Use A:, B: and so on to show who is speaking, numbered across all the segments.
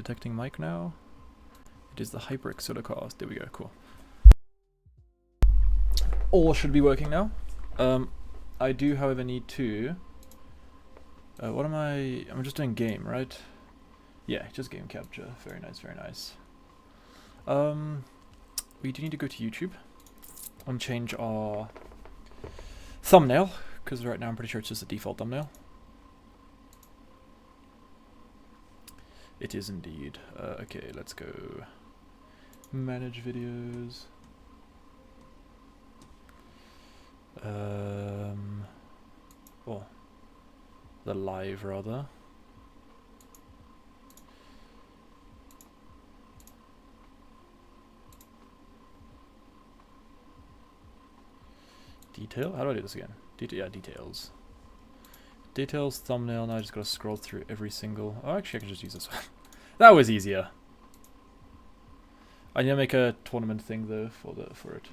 A: detecting mic now. It is the HyperX Solarcast. There we go, cool. All should be working now. I do, however, need to... what am I... I'm just doing game, right? Yeah, just game capture. Very nice, very nice. We do need to go to YouTube and change our thumbnail, because right now I'm pretty sure it's just a default thumbnail. It is indeed. Okay, let's go manage videos. Oh, the live rather. Detail? How do I do this again? Yeah, details. Details, thumbnail, now I just gotta scroll through every single... Oh, actually I can just use this one. That was easier. I need to make a tournament thing though for it.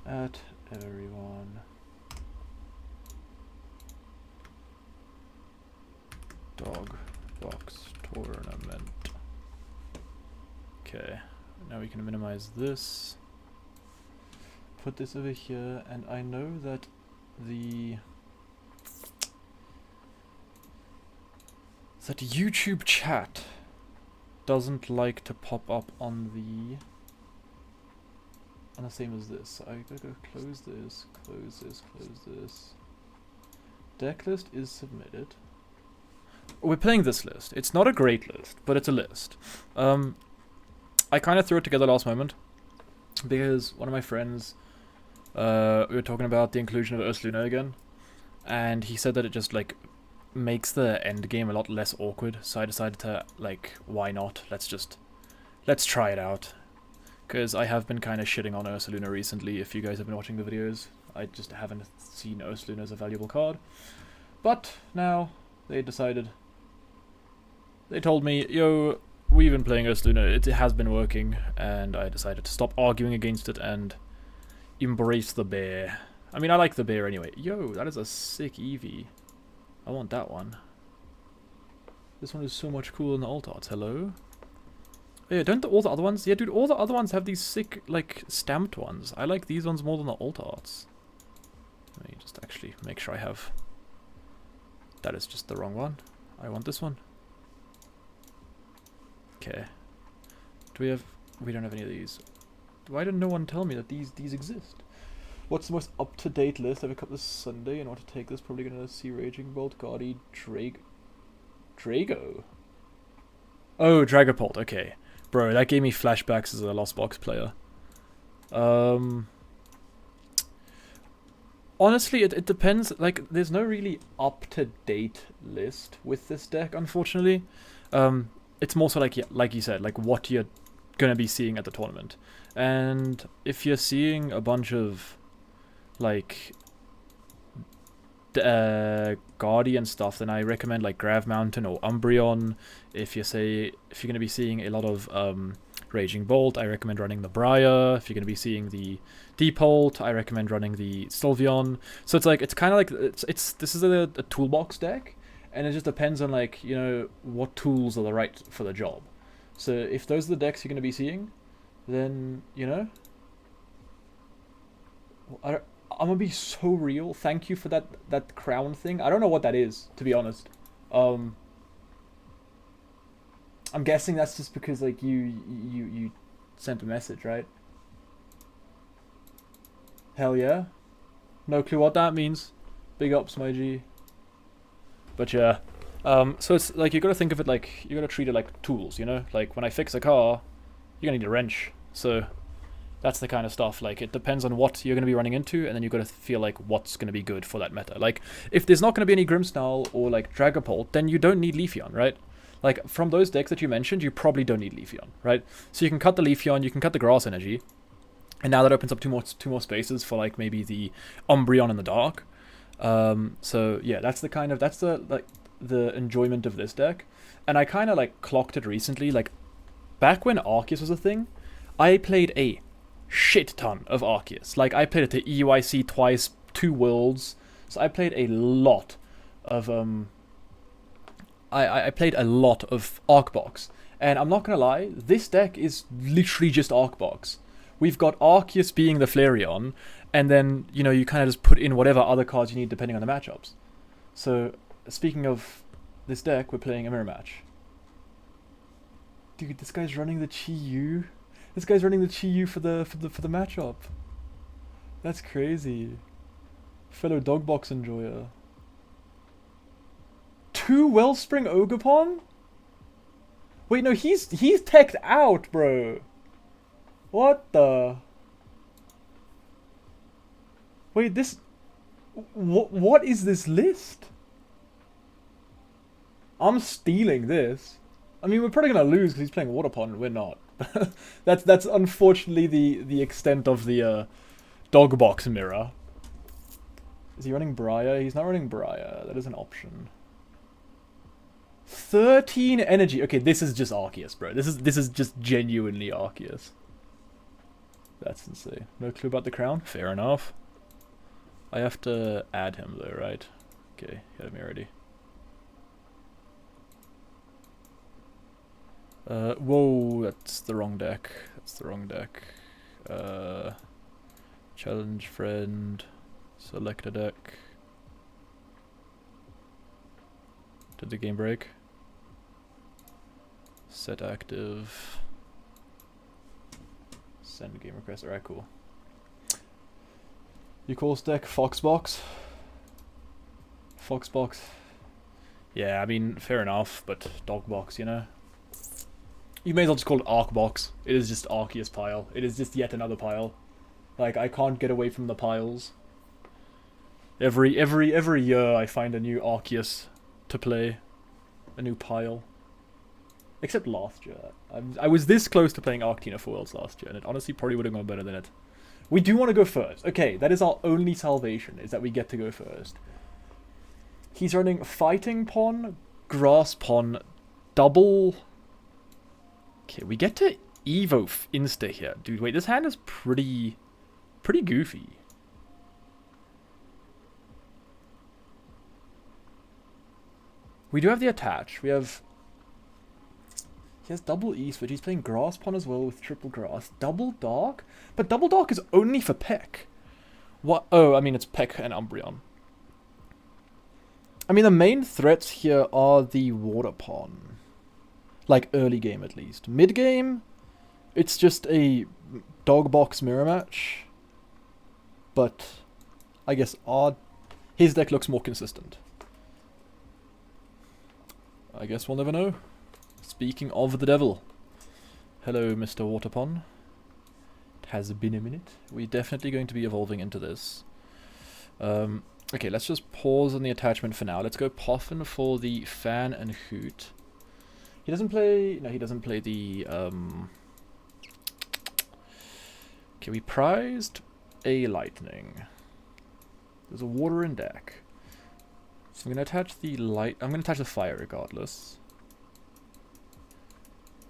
A: At everyone. Dog box tournament. Okay, now we can minimize this. Put this over here, and I know that the YouTube chat doesn't like to pop up on the same as this. So I gotta go close this, close this, close this. Deck list is submitted. We're playing this list. It's not a great list, but it's a list. I kind of threw it together last moment because one of my friends, we were talking about the inclusion of Ursaluna again, and he said that it just like makes the end game a lot less awkward. So I decided to like, why not? Let's try it out. Because I have been kind of shitting on Ursaluna recently. If you guys have been watching the videos, I just haven't seen Ursaluna as a valuable card. But now they decided. They told me, yo, we've been playing Ursaluna, it has been working, and I decided to stop arguing against it and embrace the bear. I mean, I like the bear anyway. Yo, that is a sick Eevee. I want that one. This one is so much cooler than the alt arts. Hello? Oh, yeah, don't all the other ones? Yeah, dude, all the other ones have these sick, like, stamped ones. I like these ones more than the alt arts. Let me just actually make sure I have... That is just the wrong one. I want this one. Okay. Do we have... We don't have any of these. Why did no one tell me that these exist? What's the most up-to-date list? I have a couple this Sunday and want to take this. Probably gonna see Raging Bolt, Guardy, Drago. Oh, Dragapult, okay. Bro, that gave me flashbacks as a Lost Box player. Honestly, it depends. Like, there's no really up-to-date list with this deck, unfortunately. It's more so like you said, like what you're gonna be seeing at the tournament. And if you're seeing a bunch of like Guardian stuff, then I recommend like Grav Mountain or Umbreon. If you're gonna be seeing a lot of Raging Bolt, I recommend running the Briar. If you're gonna be seeing the Deepult, I recommend running the Sylveon. So it's kind of like this is a toolbox deck. And it just depends on, like, you know, what tools are the right for the job. So if those are the decks you're going to be seeing, then, you know, I'm going to be so real. Thank you for that crown thing. I don't know what that is, to be honest. I'm guessing that's just because, like, you sent a message, right? Hell yeah. No clue what that means. Big ups, my G. But yeah, so it's like you gotta think of it like you gotta treat it like tools, you know. Like when I fix a car, you're gonna need a wrench. So that's the kind of stuff. Like it depends on what you're gonna be running into, and then you gotta feel like what's gonna be good for that meta. Like if there's not gonna be any Grimmsnarl or like Dragapult, then you don't need Leafeon, right? Like from those decks that you mentioned, you probably don't need Leafeon, right? So you can cut the Leafeon, you can cut the Grass Energy, and now that opens up two more spaces for like maybe the Umbreon in the dark. So yeah, that's the enjoyment of this deck. And I kind of like clocked it recently, like back when Arceus was a thing, I played a shit ton of Arceus. Like, I played it to EUIC twice, 2 Worlds, so I played a lot of, I played a lot of Arcbox. And I'm not gonna lie, this deck is literally just Arcbox. We've got Arceus being the Flareon, and then, you know, you kind of just put in whatever other cards you need depending on the matchups. So, speaking of this deck, we're playing a mirror match. Dude, this guy's running the Chi-Yu. This guy's running the Chi-Yu for the matchup. That's crazy. Fellow Dogbox enjoyer. 2 Wellspring Ogerpon? Wait, no, he's teched out, bro. What the? Wait, this... What is this list? I'm stealing this. I mean, we're probably gonna lose because he's playing Waterpon and we're not. that's unfortunately the extent of the Dogbox mirror. Is he running Briar? He's not running Briar. That is an option. 13 energy. Okay, this is just Arceus, bro. This is just genuinely Arceus. That's insane. No clue about the crown? Fair enough. I have to add him though, right? Okay, he had me already. Whoa, that's the wrong deck. That's the wrong deck. Challenge friend. Select a deck. Did the game break? Set active. Send game request. Alright, cool. You call this deck Foxbox? Foxbox. Yeah, I mean, fair enough, but Dogbox, you know? You may as well just call it Arcbox. It is just Arceus pile. It is just yet another pile. Like, I can't get away from the piles. Every year I find a new Arceus to play. A new pile. Except last year. I was this close to playing Arctina for Worlds last year, and it honestly probably would have gone better than it. We do want to go first. Okay, that is our only salvation, is that we get to go first. He's running Fighting Pon, Grass Pon, double... Okay, we get to Evo Insta here. Dude, wait, this hand is pretty goofy. We do have the attach. We have... He has double East, but he's playing Grass Pond as well with triple Grass. Double Dark? But Double Dark is only for Peck. What? Oh, I mean, it's Peck and Umbreon. I mean, the main threats here are the Water Pond. Like, early game at least. Mid game, it's just a Dogbox mirror match. But, I guess his deck looks more consistent. I guess we'll never know. Speaking of the devil. Hello, Mr. Waterpon. It has been a minute. We're definitely going to be evolving into this. Okay, let's just pause on the attachment for now. Let's go Poffin for the Fan and Hoot. He doesn't play... No, he doesn't play the... Okay, we prized a Lightning. There's a Water in deck. So I'm going to attach the light... I'm going to attach the Fire regardless.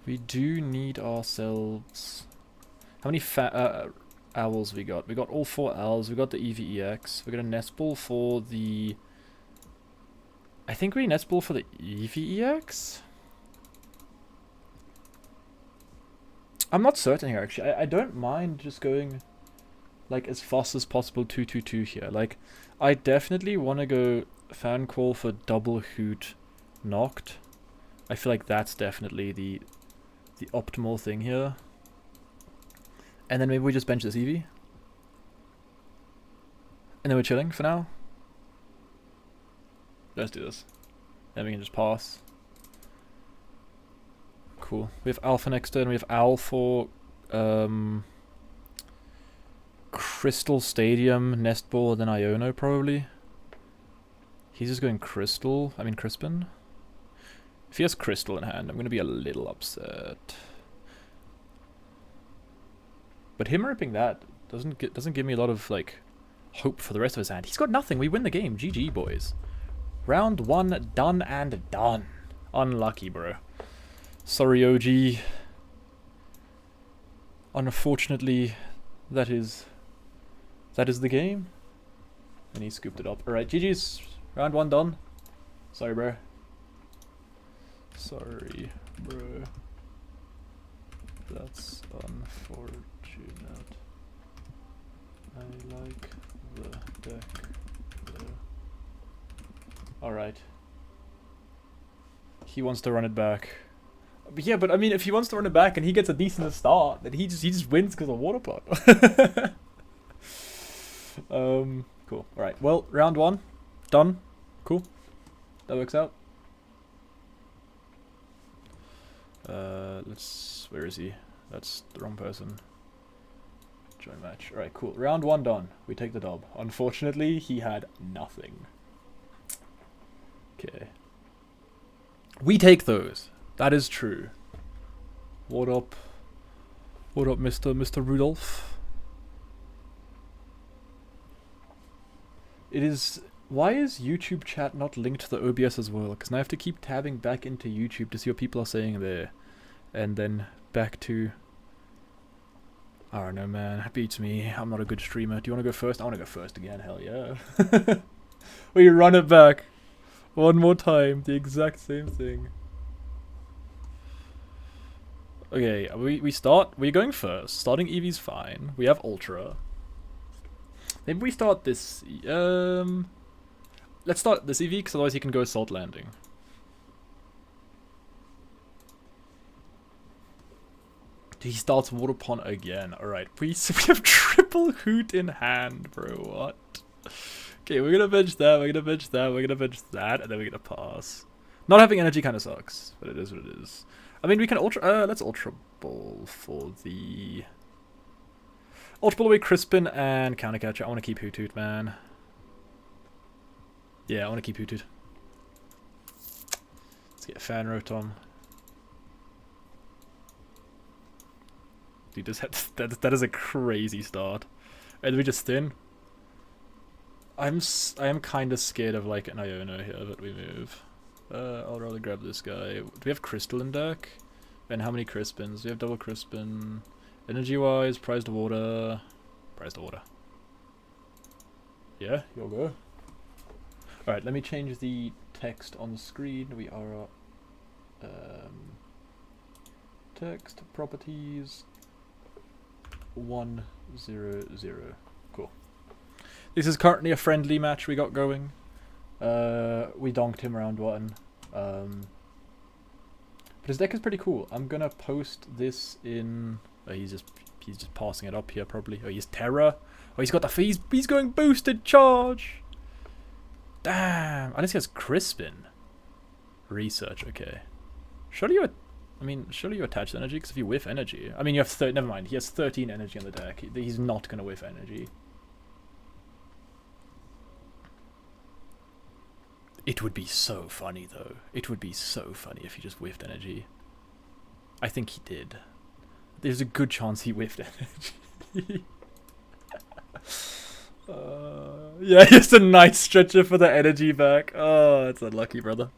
A: We do need ourselves... How many owls we got? We got all 4 owls. We got the EVEX. We got a Nest Ball for the... I think we Nest Ball for the EVEX? I'm not certain here, actually. I don't mind just going, like, as fast as possible 2-2-2 here. Like, I definitely want to go Fan Call for double Hoot knocked. I feel like that's definitely the optimal thing here. And then maybe we just bench this Eevee. And then we're chilling for now. Let's do this. Then we can just pass. Cool. We have Alpha next turn. We have Owl for Crystal Stadium, Nest Ball, then Iono probably. He's just going Crystal. I mean Crispin. If he has Crystal in hand, I'm going to be a little upset. But him ripping that doesn't give me a lot of like hope for the rest of his hand. He's got nothing. We win the game. GG, boys. Round 1 done and done. Unlucky, bro. Sorry, OG. Unfortunately, That is the game. And he scooped it up. Alright, GG's. Round 1 done. Sorry, bro. Sorry, bro. That's unfortunate. I like the deck though. Alright. He wants to run it back. But yeah, but I mean, if he wants to run it back and he gets a decent start, then he just wins because of water pot. Cool. Alright, well, round 1. Done. Cool. That works out. Where is he? That's the wrong person. Join match. Alright, cool. Round 1 done. We take the dub. Unfortunately, he had nothing. Okay. We take those. That is true. What up? What up, Mr. Rudolph? It is... Why is YouTube chat not linked to the OBS as well? Because now I have to keep tabbing back into YouTube to see what people are saying there. And then back to... I don't know, man. Beats me. I'm not a good streamer. Do you want to go first? I want to go first again. Hell yeah. We run it back. One more time. The exact same thing. Okay, we start. We're going first. Starting Eevee's fine. We have Ultra. Maybe we start this... Let's start this Eevee, because otherwise he can go Assault Landing. He starts Water Pond again. Alright, we have triple Hoot in hand, bro. What? Okay, we're gonna bench that, we're gonna bench that, we're gonna bench that, and then we're gonna pass. Not having energy kind of sucks, but it is what it is. I mean, we can Ultra... let's Ultra Ball for the... Ultra Ball away Crispin and Counter Catcher. I want to keep Hoot Hoot, man. Yeah, I want to keep Hoot Hoot. Let's get Fan Rotom. Dude, that is a crazy start. And we just thin. I am kind of scared of like an Iono here, but we move. I'll rather grab this guy. Do we have Crystal in deck? And how many Crispins? We have double Crispin. Energy wise, prized water. Prized water. Yeah, you'll go. Alright, let me change the text on the screen. We are text properties 100. Cool. This is currently a friendly match we got going. We donked him round 1. But his deck is pretty cool. I'm gonna post this in... he's just passing it up here probably. Oh, he's Terra. Oh, he's got the... He's going boosted charge. Damn. Unless he has Crispin. Research, okay. Surely you attach energy, because if you whiff energy... I mean, you have... Never mind, he has 13 energy on the deck. He's not going to whiff energy. It would be so funny, though. It would be so funny if he just whiffed energy. I think he did. There's a good chance he whiffed energy. Yeah, here's a Night Stretcher for the energy back. Oh, it's unlucky, brother.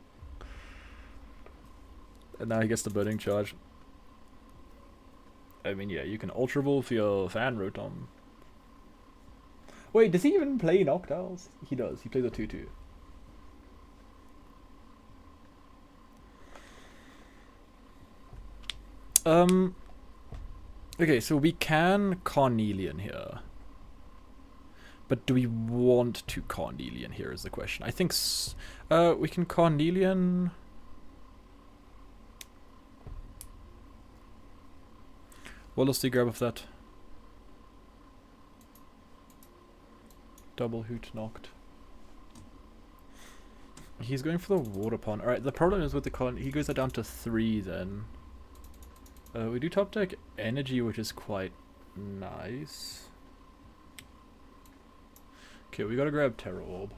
A: And now he gets the Burning Charge. I mean, yeah, you can Ultra Ball for your Fan Rotom. Wait, does he even play Noctowls? He does. He plays a 2-2. Okay, so we can Carnelian here. But do we want to Carnelian here is the question. I think we can Carnelian... What else do you grab of that? Double Hoot knocked. He's going for the Water Pond. Alright, the problem is with the he goes down to 3 then. We do top deck energy, which is quite nice. Okay, we gotta grab Terra Orb.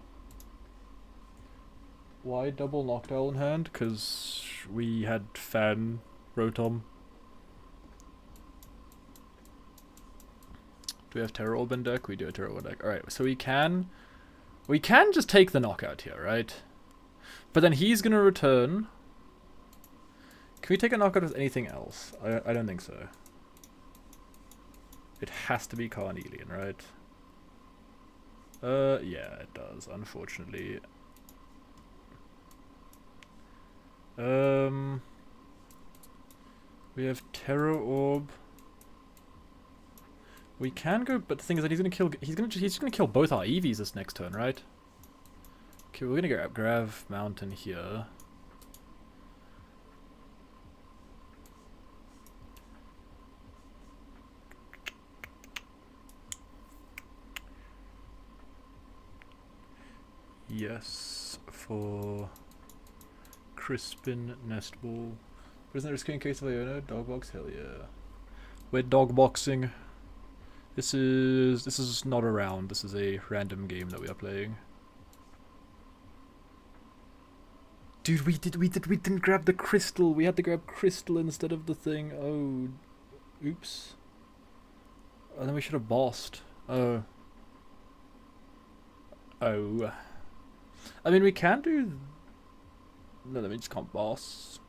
A: Why double Noctowl in hand? Because we had Fan Rotom. Do we have Terra Orb in deck? We do have Terra Orb in deck. Alright, so we can just take the knockout here, right? But then he's gonna return. Can we take a knockout with anything else? I don't think so. It has to be Carnelian, right? Yeah, it does, unfortunately. We have Terror Orb. We can go, but the thing is that he's just gonna kill both our EVs this next turn, right? Okay, we're gonna go Grav Mountain here. Yes, for Crispin Nest Ball. But isn't there a screen case of Iona? Dogbox? Hell yeah. We're dogboxing. This is not a round, this is a random game that we are playing. Dude, we didn't grab the crystal. We had to grab crystal instead of the thing. Oh, oops. And then we should have bossed. Oh. Oh. I mean, we can do... No, we just can't boss.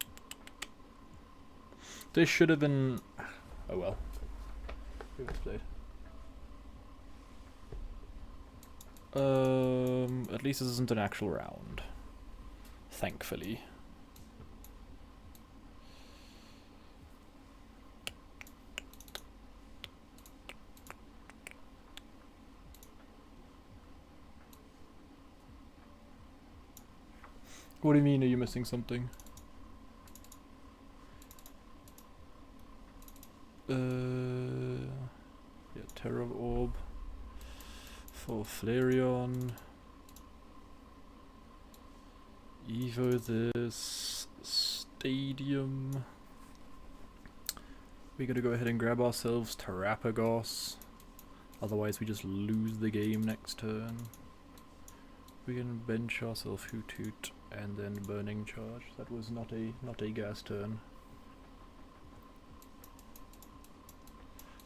A: This should have been... Oh well. Played. At least this isn't an actual round. Thankfully. What do you mean, are you missing something? Yeah, Terror Orb. For Flareon. Evo this. Stadium. We're gonna go ahead and grab ourselves Terrapagos. Otherwise we just lose the game next turn. We can bench ourselves Hoot Hoot and then Burning Charge. That was not a gas turn.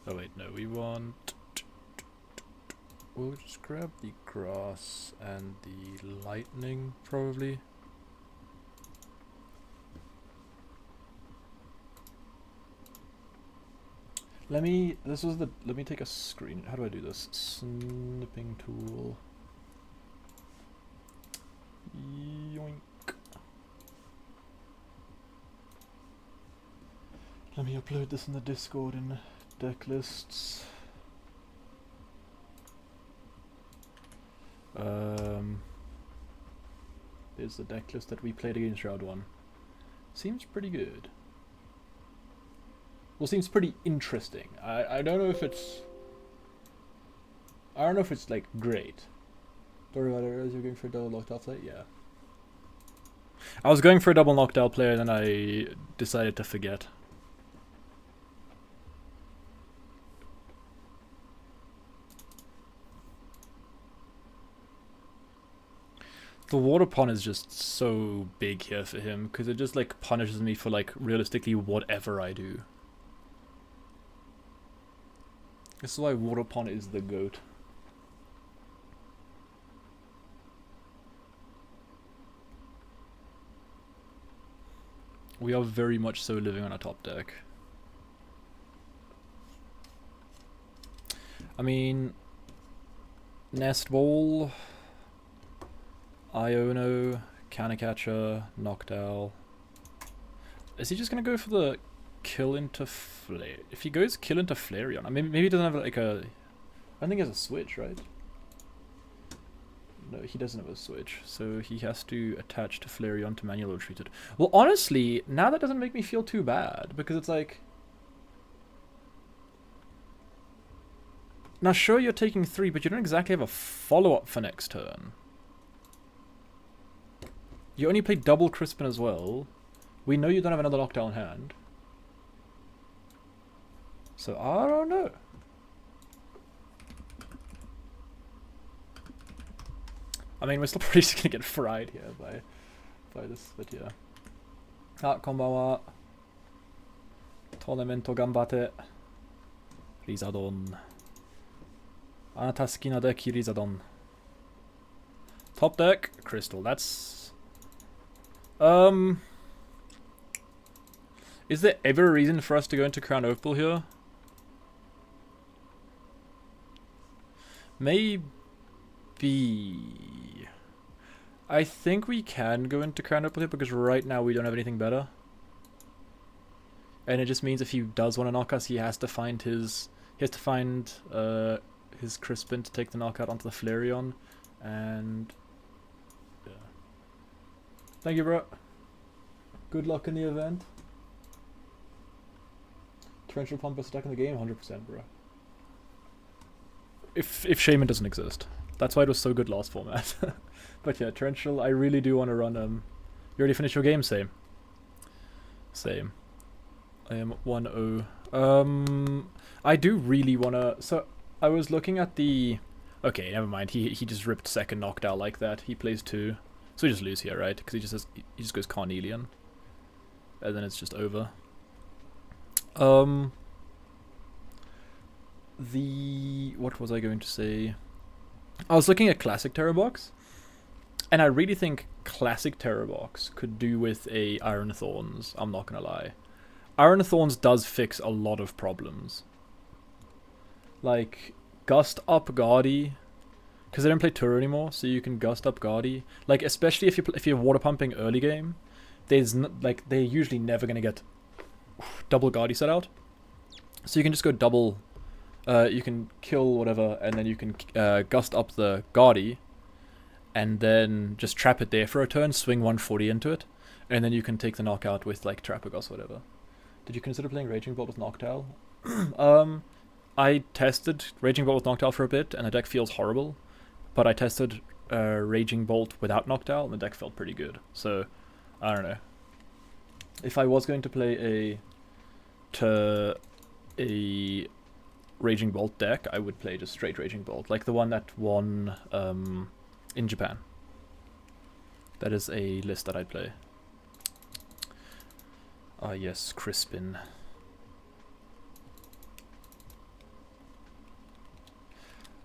A: Oh wait, no, we want... We'll just grab the grass and the lightning, probably. Let me take a screen. How do I do this? Snipping tool. Yoink. Let me upload this in the Discord in deck lists. Here's the deck list that we played against round 1. Seems pretty good. Well, seems pretty interesting. I don't know if it's... I don't know if it's like great. Don't worry about it, you're going for a double knocked out play? Yeah. I was going for a double knocked out player and then I decided to forget. The water pond is just so big here for him because it just like punishes me for like realistically whatever I do. This is why water pond is the GOAT. We are very much so living on a top deck. I mean, Nest Ball, Iono, Canacatcher, Noctowl. Is he just gonna go for the kill into Flare? If he goes kill into Flareon, I mean, maybe he doesn't have like a... I don't think he has a switch, right? No, he doesn't have a switch, so he has to attach to Flareon to manual retreat it. Well, honestly, now that doesn't make me feel too bad, because it's like... Now sure you're taking 3, but you don't exactly have a follow-up for next turn. You only play double Crispin as well. We know you don't have another lockdown in hand. So I don't know. I mean, we're still probably just gonna get fried here by this, but yeah. Ah, konbanwa. Tournamento ganbate. Rizadon. Anata suki na deck, Rizadon. Top deck, Crystal. That's... Is there ever a reason for us to go into Crown Opal here? Maybe. I think we can go into Crown Up with it because right now we don't have anything better. And it just means if he does want to knock us, he has to find his Crispin to take the knockout onto the Flareon. And yeah. Thank you, bro. Good luck in the event. Torrential Pump best attack in the game, 100%, bro. If Shaman doesn't exist. That's why it was so good last format. But yeah, Torrential, I really do want to run, You already finished your game? Same. Same. I am 1-0. I do really want to... So, I was looking at the... Okay, never mind. He just ripped second knocked out like that. He plays 2. So we just lose here, right? Because he just goes Carnelian. And then it's just over. What was I going to say? I was looking at Classic Terror Box, and I really think Classic Terror Box could do with a Iron Thorns, I'm not gonna lie. Iron Thorns does fix a lot of problems. Like, Gust up Guardy, because they don't play Tour anymore, so you can Gust up Guardy. Like, especially if you're water pumping early game, they're usually never gonna get double Guardy set out. So you can just go double, you can kill whatever, and then you can Gust up the Guardy, and then just trap it there for a turn, swing 140 into it, and then you can take the knockout with like Trapagos or whatever. Did you consider playing Raging Bolt with Noctowl? I tested Raging Bolt with Noctowl for a bit, and the deck feels horrible, but I tested Raging Bolt without Noctowl, and the deck felt pretty good, so I don't know. If I was going to play a Raging Bolt deck, I would play just straight Raging Bolt, like the one that won in Japan. That is a list that I'd play. Ah yes, Crispin.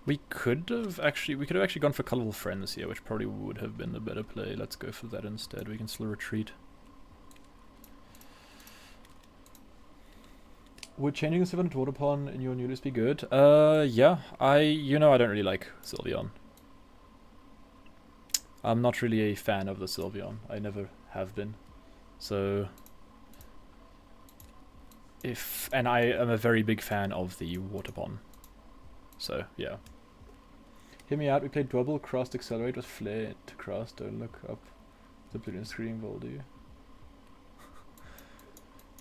A: We could have actually gone for Colorful Friends here, which probably would have been the better play. Let's go for that instead. We can still retreat. Would changing the Sylveon to Waterpon in your new list be good? Yeah. I don't really like Sylveon. I'm not really a fan of the Sylveon. I never have been. So... And I am a very big fan of the Waterpon. So, yeah. Hear me out, we played double crossed accelerate with flare to cross. Don't look up the blue screen ball, do you?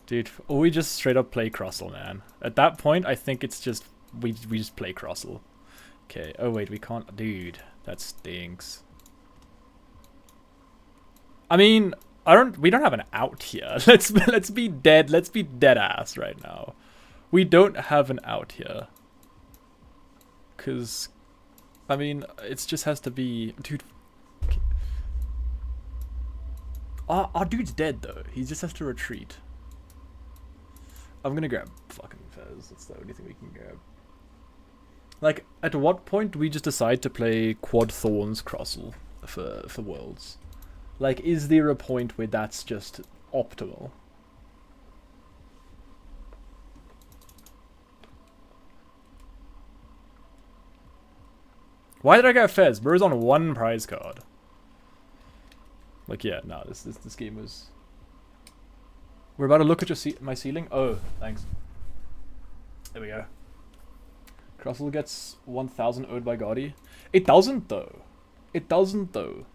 A: Dude, or we just straight up play Crossel, man. At that point, I think it's just, we just play Crossel. Okay, oh wait, we can't, dude, that stinks. I mean, we don't have an out here. Let's be dead ass right now. We don't have an out here. Cause, I mean, it just has to be, dude. Our dude's dead though. He just has to retreat. I'm gonna grab fucking Fez. That's the only thing we can grab. Like, at what point do we just decide to play Quad Thorns Crossel for Worlds? Like, is there a point where that's just optimal? Why did I get Fez? Bro's on 1 prize card. Like, yeah, no, this game was... We're about to look at my ceiling. Oh, thanks. There we go. Crossel gets 1,000 owed by Guardy. It doesn't though. It doesn't though.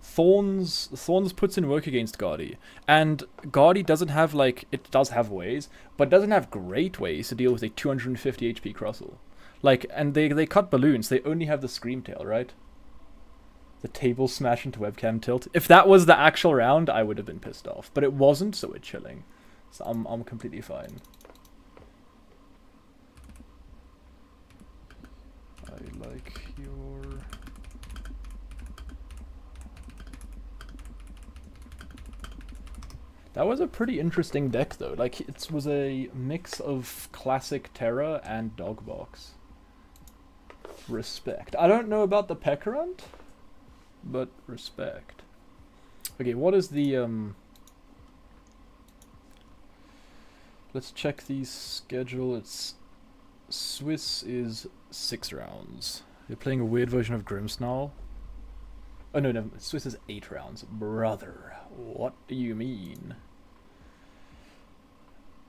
A: Thorns puts in work against Guardy, and Guardy doesn't have, like, it does have ways, but it doesn't have great ways to deal with a 250 HP Crossel. Like, and they cut balloons. They only have the Scream Tail, right? The table smash into webcam tilt. If that was the actual round, I would have been pissed off, but it wasn't, so we're chilling. So I'm completely fine. I like your... That was a pretty interesting deck, though. Like, it was a mix of classic Terra and Dogbox. Respect. I don't know about the Pekarant, but respect. Okay, what is the, Let's check the schedule. It's... Swiss is 6 rounds. You're playing a weird version of Grimmsnarl. Oh no, no, Swiss is 8 rounds. Brother, what do you mean?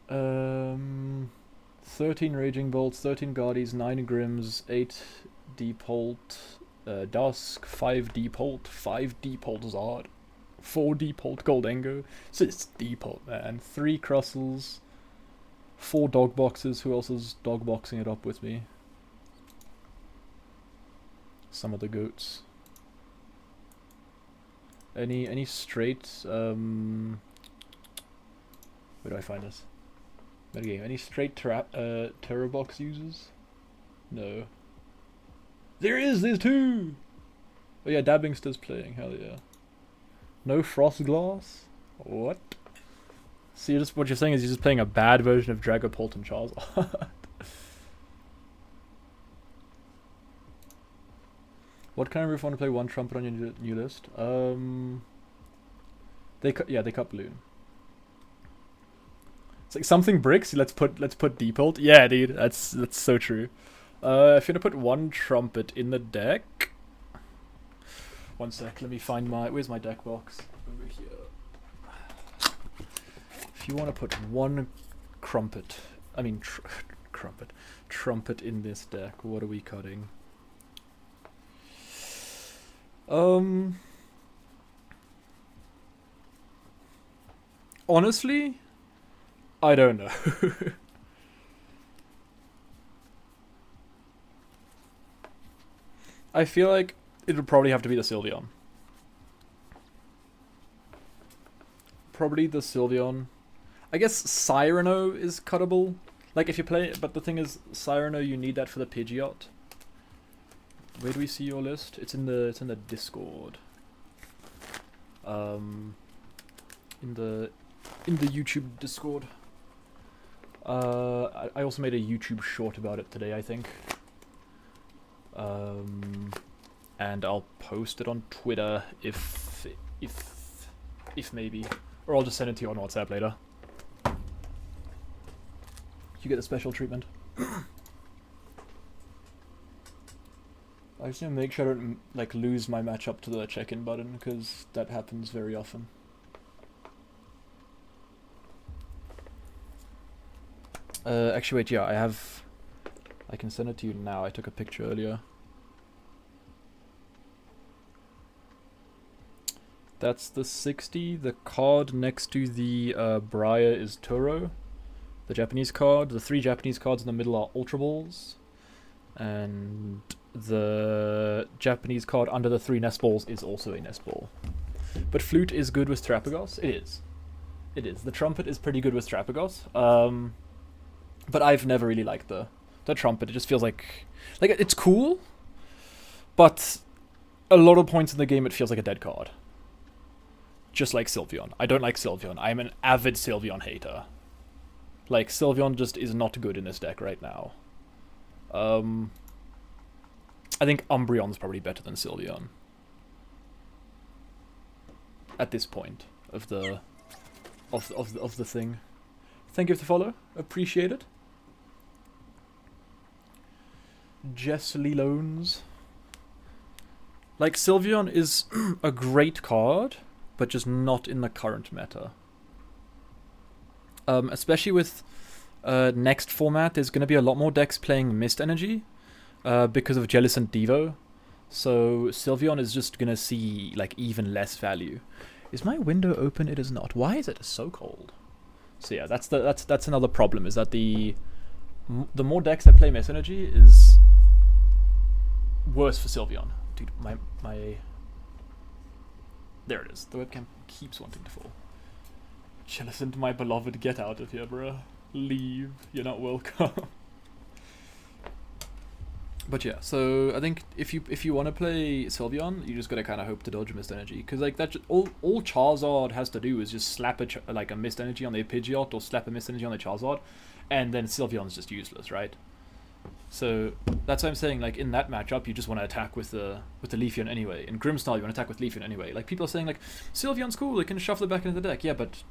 A: 13 Raging Bolts, 13 Guardies, 9 Grims, 8 Deep Holt, Dusk, 5 Deep Holt, 5 Deep Holt Zard, 4 Deep Holt Goldengo. So it's Deep Holt, man. 3 Crussels, 4 Dog Boxes. Who else is dog boxing it up with me? Some of the goats. Any straight where do I find this? Metagame. Any straight terror box users? No. There's 2! Oh yeah, Dabbingster's playing, hell yeah. No Frost Glass? What? So what you're saying is you're just playing a bad version of Dragapult and Charizard. What kind of roof want to play 1 trumpet on your new list? They cut balloon. It's like something bricks. Let's put Deep Holt. Yeah, dude, that's so true. If you're gonna put 1 trumpet in the deck, 1 sec. Let me find where's my deck box? Over here. If you want to put 1 trumpet in this deck, what are we cutting? Honestly, I don't know. I feel like it would probably have to be the Sylveon. Probably the Sylveon. I guess Cyrano is cuttable. Like if you play, but the thing is, Cyrano, you need that for the Pidgeot. Where do we see your list? It's in the Discord. In the YouTube Discord. I also made a YouTube short about it today, I think. And I'll post it on Twitter if maybe, or I'll just send it to you on WhatsApp later. You get the special treatment. I just need to make sure I don't like lose my matchup to the check-in button, because that happens very often. Actually, wait, yeah, I can send it to you now. I took a picture earlier. That's the 60. The card next to the Briar is Turo, the Japanese card. The 3 Japanese cards in the middle are Ultra Balls. And the Japanese card under the 3 Nest Balls is also a Nest Ball. But Flute is good with Terapagos. It is. It is. The Trumpet is pretty good with Terapagos. But I've never really liked the Trumpet. It just feels like it's cool, but a lot of points in the game it feels like a dead card. Just like Sylveon. I don't like Sylveon. I'm an avid Sylveon hater. Like, Sylveon just is not good in this deck right now. I think Umbreon's probably better than Sylveon. At this point of the thing. Thank you for the follow. Appreciate it. Jessly Loans. Like, Sylveon is a great card, but just not in the current meta. Especially with next format, there's going to be a lot more decks playing Mist Energy because of Jellicent Devo. So Sylveon is just going to see like even less value. Is my window open? It is not. Why is it so cold? So yeah, that's another problem, is that the more decks that play Mist Energy is worse for Sylveon. Dude, my there it is. The webcam keeps wanting to fall. Jellicent, my beloved, get out of here, bruh. Leave. You're not welcome. But yeah, so I think if you want to play Sylveon, you just gotta kind of hope to dodge Mist Energy, because like that all Charizard has to do is just slap a Mist Energy on their Pidgeot or slap a Mist Energy on their Charizard, and then Sylveon's just useless, right? So that's why I'm saying, like, in that matchup, you just want to attack with the Leafeon anyway. In Grimmsnarl, you want to attack with Leafeon anyway. Like, people are saying, like, Sylveon's cool, it can shuffle it back into the deck. Yeah, but...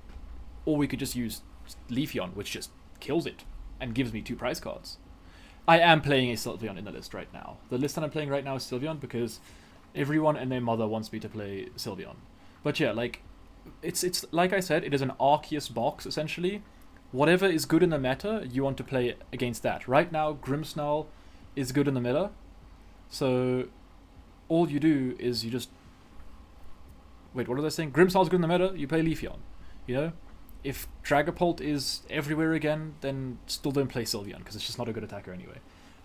A: Or we could just use Leafeon, which just kills it, and gives me 2 prize cards. I am playing a Sylveon in the list right now. The list that I'm playing right now is Sylveon because everyone and their mother wants me to play Sylveon. But yeah, like, it's like I said, it is an Arceus box, essentially. Whatever is good in the meta, you want to play against that. Right now, Grimmsnarl is good in the meta. So, all you do is you just... Wait, what was I saying? Grimmsnarl's good in the meta, you play Leafeon. You know? If Dragapult is everywhere again, then still don't play Sylveon, because it's just not a good attacker anyway.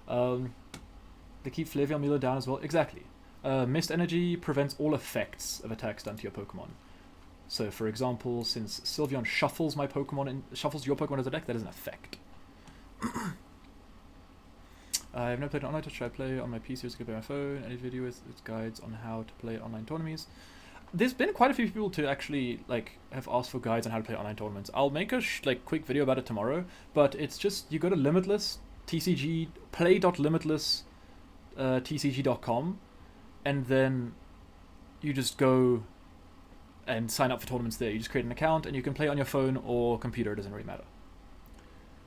A: They keep Flavion Milo down as well. Exactly. Mist Energy prevents all effects of attacks done to your Pokemon. So, for example, since Sylveon shuffles my Pokemon and shuffles your Pokemon as a deck, that is an effect. I've never played online. Should I play on my PC or skip my phone? Any video with guides on how to play online tournaments? There's been quite a few people to actually have asked for guides on how to play online tournaments. I'll make a quick video about it tomorrow, but it's just you go to Limitless TCG play.limitless tcg.com, and then you just go and sign up for tournaments there. You just create an account and you can play on your phone or computer. It doesn't really matter,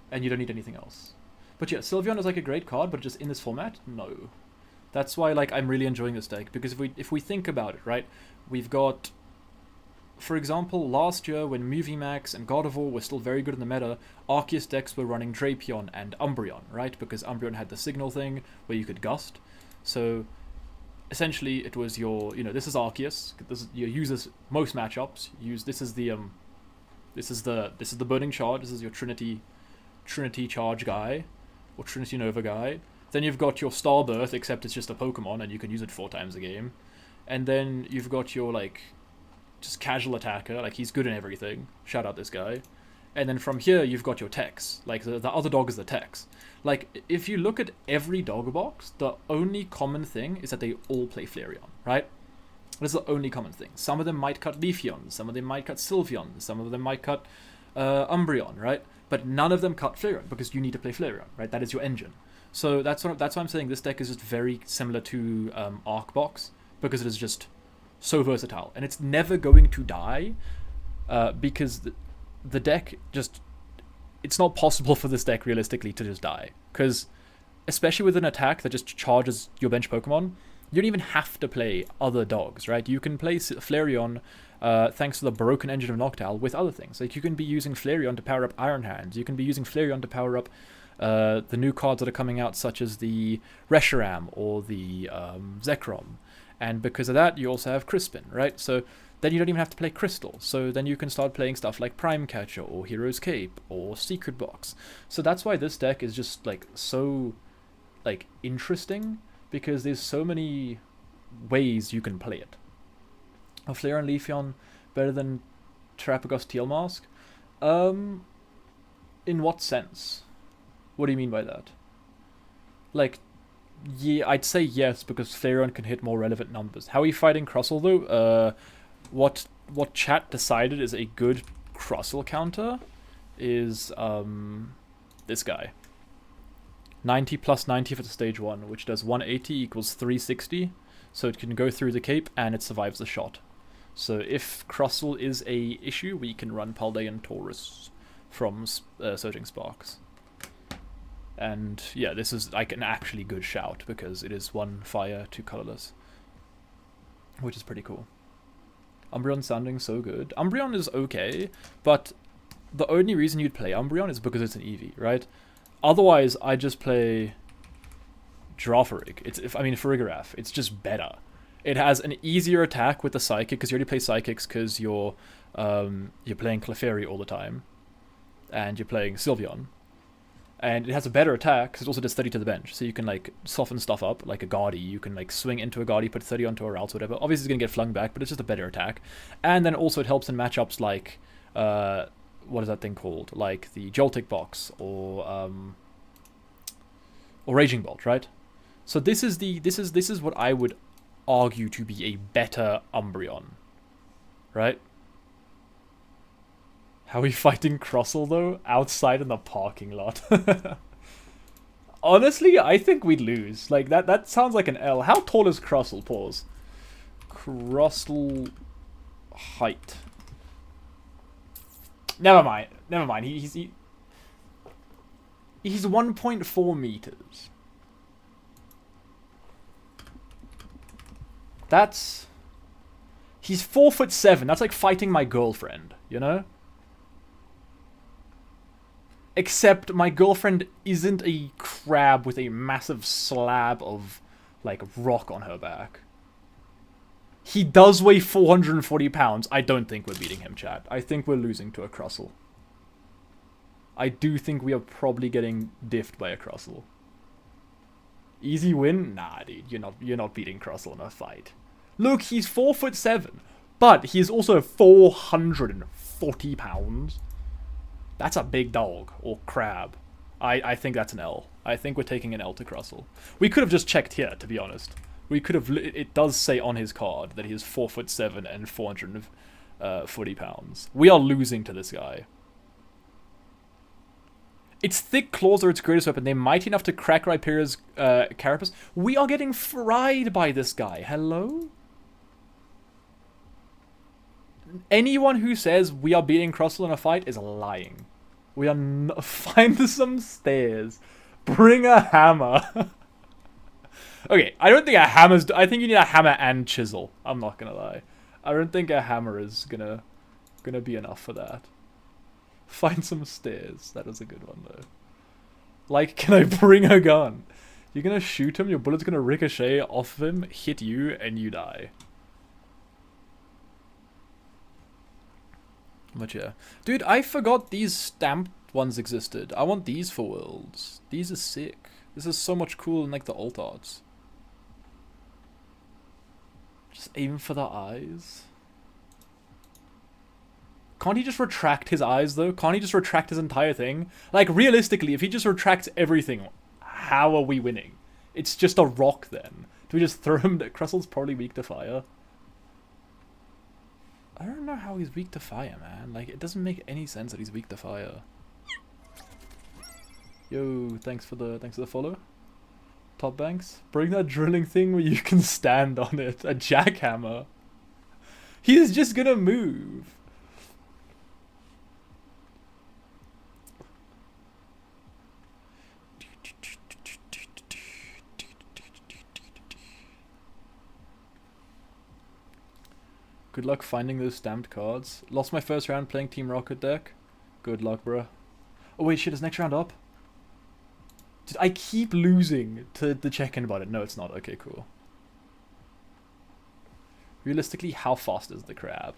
A: and you don't need anything else. But yeah, Sylveon is a great card, but just in this format, no. That's why I'm really enjoying this deck, because if we think about it, right, we've got, for example, last year when Moviemax and Gardevoir were still very good in the meta, Arceus decks were running Drapion and Umbreon, right, because Umbreon had the signal thing where you could gust. So essentially it was your, this is Arceus, you use this most matchups, this is the Burning Charge, this is your Trinity Charge guy, or Trinity Nova guy. Then you've got your Starbirth, except it's just a Pokemon and you can use it 4 times a game. And then you've got your, just casual attacker, he's good in everything. Shout out this guy. And then from here, you've got your techs. The other dog is the techs. If you look at every dog box, the only common thing is that they all play Flareon, right? That's the only common thing. Some of them might cut Leafeon, some of them might cut Sylveon, some of them might cut Umbreon, right? But none of them cut Flareon, because you need to play Flareon, right? That is your engine. So that's why I'm saying this deck is just very similar to Arc Box, because it is just so versatile. And it's never going to die, because the deck just... It's not possible for this deck, realistically, to just die. Because, especially with an attack that just charges your bench Pokemon, you don't even have to play other dogs, right? You can play Flareon, thanks to the broken engine of Noctowl, with other things. You can be using Flareon to power up Iron Hands. You can be using Flareon to power up the new cards that are coming out, such as the Reshiram or the Zekrom. And because of that, you also have Crispin, right? So then you don't even have to play Crystal. So then you can start playing stuff like Prime Catcher or Hero's Cape or Secret Box. So that's why this deck is just so interesting, because there's so many ways you can play it. Are Flareon and Leafeon better than Terapagos Teal Mask? In what sense? What do you mean by that? Yeah, I'd say yes, because Flareon can hit more relevant numbers. How are you fighting Crustle, though? What chat decided is a good Crustle counter is this guy. 90 plus 90 for the stage 1, which does 180 equals 360. So it can go through the cape, and it survives the shot. So if Crustle is a issue, we can run Paldean Taurus from Surging Sparks. And yeah, this is an actually good shout, because it is 1 fire, 2 colorless, which is pretty cool. Umbreon sounding so good. Umbreon is okay, but the only reason you'd play Umbreon is because it's an Eevee, right? Otherwise, I just play Girafarig. Farigiraf. It's just better. It has an easier attack with the Psychic, because you already play Psychics because you're playing Clefairy all the time, and you're playing Sylveon. And it has a better attack, because it also does 30 to the bench. So you can, soften stuff up, like a Guardy. You can, swing into a Guardy, put 30 onto a Ralts, whatever. Obviously, it's going to get flung back, but it's just a better attack. And then also it helps in matchups like, what is that thing called? Like the Joltik box, or Raging Bolt, right? So this is what I would argue to be a better Umbreon, right? How are we fighting Crustle, though? Outside in the parking lot. Honestly, I think we'd lose. That sounds like an L. How tall is Crustle? Pause. Crustle height. Never mind. He He's 1.4 meters. That's... He's 4'7". That's like fighting my girlfriend, you know? Except my girlfriend isn't a crab with a massive slab of, like, rock on her back. He does weigh 440 pounds. I don't think we're beating him, chat. I think we're losing to a Crustle. I do think we are probably getting diffed by a Crustle. Easy win? Nah, dude. You're not beating Crustle in a fight. Look, he's 4'7", but he is also 440 pounds. That's a big dog, or crab. I think that's an L. I think we're taking an L to Crustle. We could have just checked here, to be honest. We could have... It does say on his card that he is 4'7" and 440 pounds. We are losing to this guy. Its thick claws are its greatest weapon. They're mighty enough to crack Rhyperia's carapace. We are getting fried by this guy. Hello? Anyone who says we are beating Crustle in a fight is lying. We are not... Find some stairs. Bring a hammer. Okay, I don't think a hammer's... I think you need a hammer and chisel. I'm not gonna lie. I don't think a hammer is gonna be enough for that. Find some stairs. That is a good one, though. Like, can I bring a gun? You're gonna shoot him, your bullet's gonna ricochet off of him, hit you, and you die. But yeah. Dude, I forgot these stamped ones existed. I want these for worlds. These are sick. This is so much cooler than, like, the alt arts. Just aim for the eyes. Can't he just retract his eyes, though? Can't he just retract his entire thing? Like, realistically, if he just retracts everything, how are we winning? It's just a rock, then. Do we just throw him... Crustle's probably weak to fire. I don't know how he's weak to fire, man. Like, it doesn't make any sense that he's weak to fire. Yo, thanks for the follow. Top Banks. Bring that drilling thing where you can stand on it. A jackhammer. He's just gonna move. Good luck finding those stamped cards. Lost my first round playing Team Rocket deck. Good luck, bruh. Oh wait, shit, is next round up? Dude, I keep losing to the check-in button. No, it's not. Okay, cool. Realistically, how fast is the crab?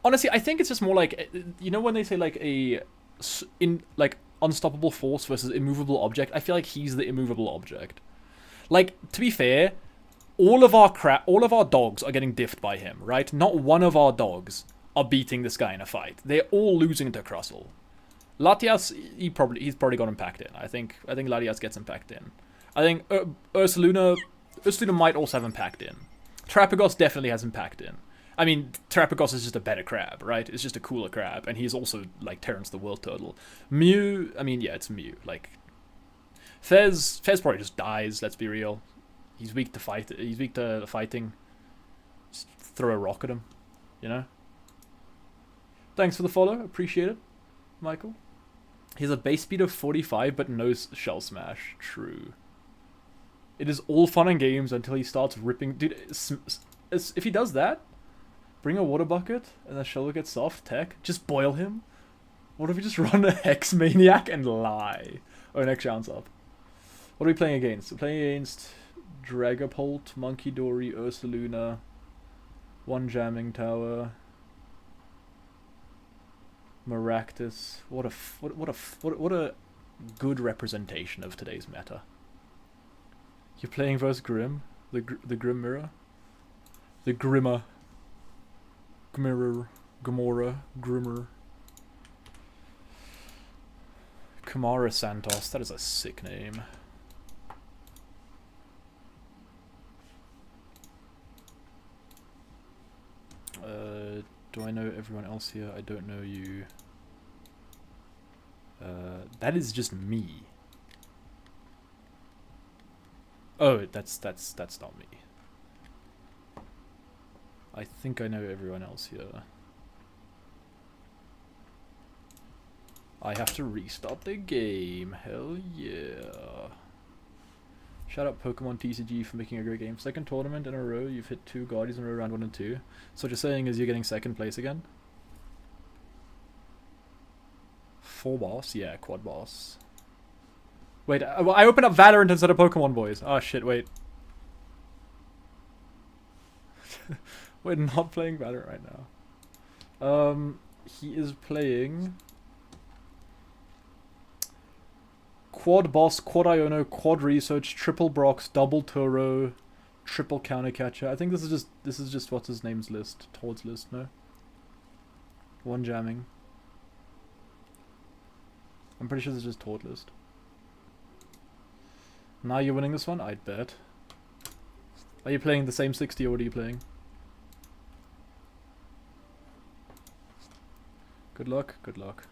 A: Honestly, I think it's just more like... You know when they say like unstoppable force versus immovable object? I feel like he's the immovable object. Like, to be fair... all of our dogs are getting diffed by him, right? Not one of our dogs are beating this guy in a fight. They're all losing to Crustle. Latias, he's probably got him packed in. I think Latias gets him packed in. I think Ursaluna might also have him packed in. Terrapagos definitely has him packed in. I mean, Terrapagos is just a better crab, right? It's just a cooler crab, and he's also like Terrence the World Turtle. Mew, I mean, yeah, it's Mew. Like, Fez probably just dies. Let's be real. He's weak to fight. He's weak to fighting. Just throw a rock at him, you know. Thanks for the follow. Appreciate it, Michael. He has a base speed of 45, but no shell smash. True. It is all fun and games until he starts ripping. Dude, if he does that, bring a water bucket and the shell will get soft. Tech. Just boil him. What if we just run a Hex Maniac and lie? Oh, next round's up. What are we playing against? We're playing against Dragapult, Monkey Dory, Ursaluna, one Jamming Tower, Maractus. What a good representation of today's meta. You're playing versus Grim, the Grim Mirror, the Grimmer, Grimmer, Grimmer, Kamara Santos. That is a sick name. Do I know everyone else here? I don't know you. That is just me. Oh, that's not me. I think I know everyone else here. I have to restart the game. Hell yeah. Shout out Pokemon TCG for making a great game. Second tournament in a row, you've hit 2 Guardians in a row, round 1 and 2. So what you're saying is you're getting second place again? 4 boss? Yeah, quad boss. Wait, I opened up Valorant instead of Pokemon Boys. Oh shit, wait. We're not playing Valorant right now. He is playing Quad Boss, Quad Iono, Quad Research, Triple Brox, Double Turo, Triple Countercatcher. I think this is just what's his name's list. Toad's list, no? 1 jamming. I'm pretty sure this is just Toad list. Now you're winning this one? I'd bet. Are you playing the same 60 or what are you playing? Good luck, good luck.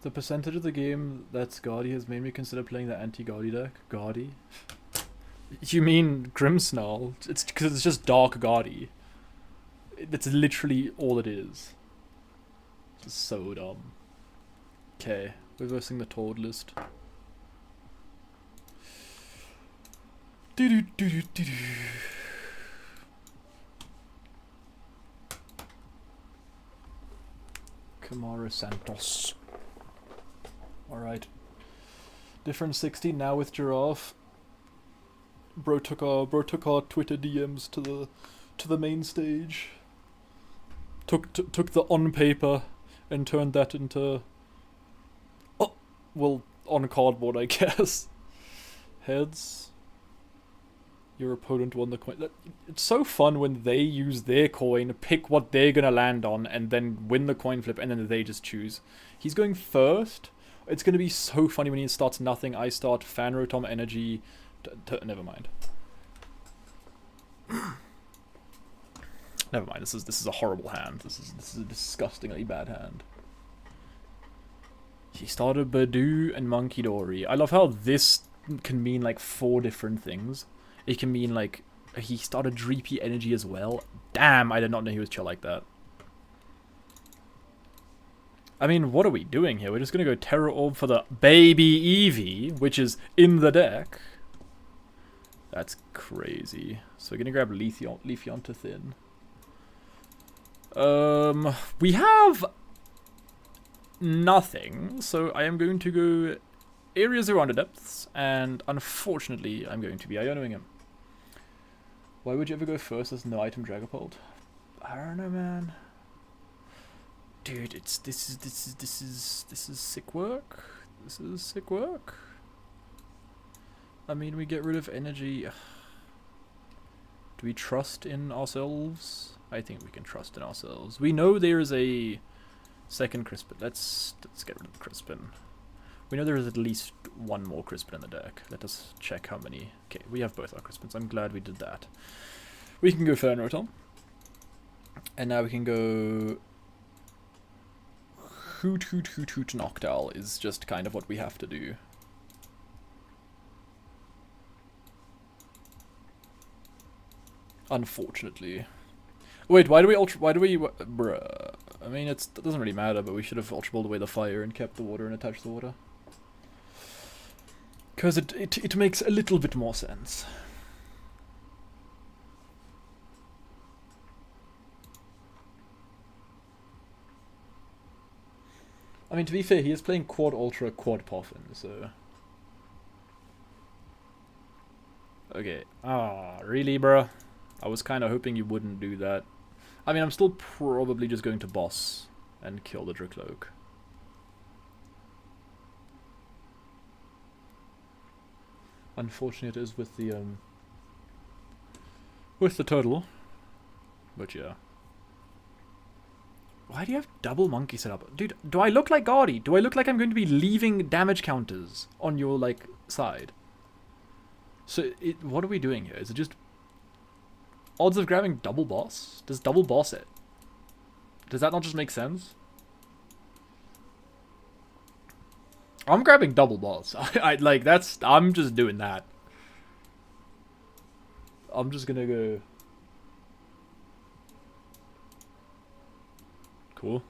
A: The percentage of the game that's Guardy has made me consider playing the anti-Guardy deck. Guardy? You mean Grimmsnarl? It's because it's just Dark Guardy. That's literally all it is. It's so dumb. Okay, reversing the Toad list. Kamara Santos. Alright. Different 60 now with Giraffe. Bro took our Twitter DMs to the main stage. Took the on paper and turned that into well, on cardboard, I guess. Heads. Your opponent won the coin. It's so fun when they use their coin, pick what they're gonna land on, and then win the coin flip, and then they just choose. He's going first. It's gonna be so funny when he starts nothing. I start Fanrotom Energy. Never mind. Never mind. This is a horrible hand. This is a disgustingly bad hand. He started Badoo and Monkey Dory. I love how this can mean like 4 different things. It can mean like he started Dreepy Energy as well. Damn, I did not know he was chill like that. I mean, what are we doing here? We're just gonna go Terror Orb for the Baby Eevee, which is in the deck. That's crazy. So we're gonna grab Leafeon to Thin. We have nothing, so I am going to go Area Zero Under Depths, and unfortunately, I'm going to be Ionoing him. Why would you ever go first as no item Dragapult? I don't know, man. Dude, this is sick work. This is sick work. I mean, we get rid of energy. Do we trust in ourselves? I think we can trust in ourselves. We know there is a second Crispin. Let's get rid of the Crispin. We know there is at least 1 more Crispin in the deck. Let us check how many. Okay, we have both our Crispins. I'm glad we did that. We can go Ferrotom. And now we can go Hoot Noctowl is just kind of what we have to do. Unfortunately. Wait, why do we bruh. I mean, it doesn't really matter, but we should have Ultra Balled away the fire and kept the water and attached the water. Because it makes a little bit more sense. I mean, to be fair, he is playing Quad Ultra, Quad Poffin, so... Okay. Ah, really, bruh? I was kind of hoping you wouldn't do that. I mean, I'm still probably just going to boss and kill the Dracloak. Unfortunate it is with the turtle. But yeah. Why do you have double monkey set up? Dude, do I look like Guardy? Do I look like I'm going to be leaving damage counters on your, like, side? So, what are we doing here? Is it just odds of grabbing double boss? Does double boss it? Does that not just make sense? I'm grabbing double boss. I'm just doing that. I'm just gonna go. cool.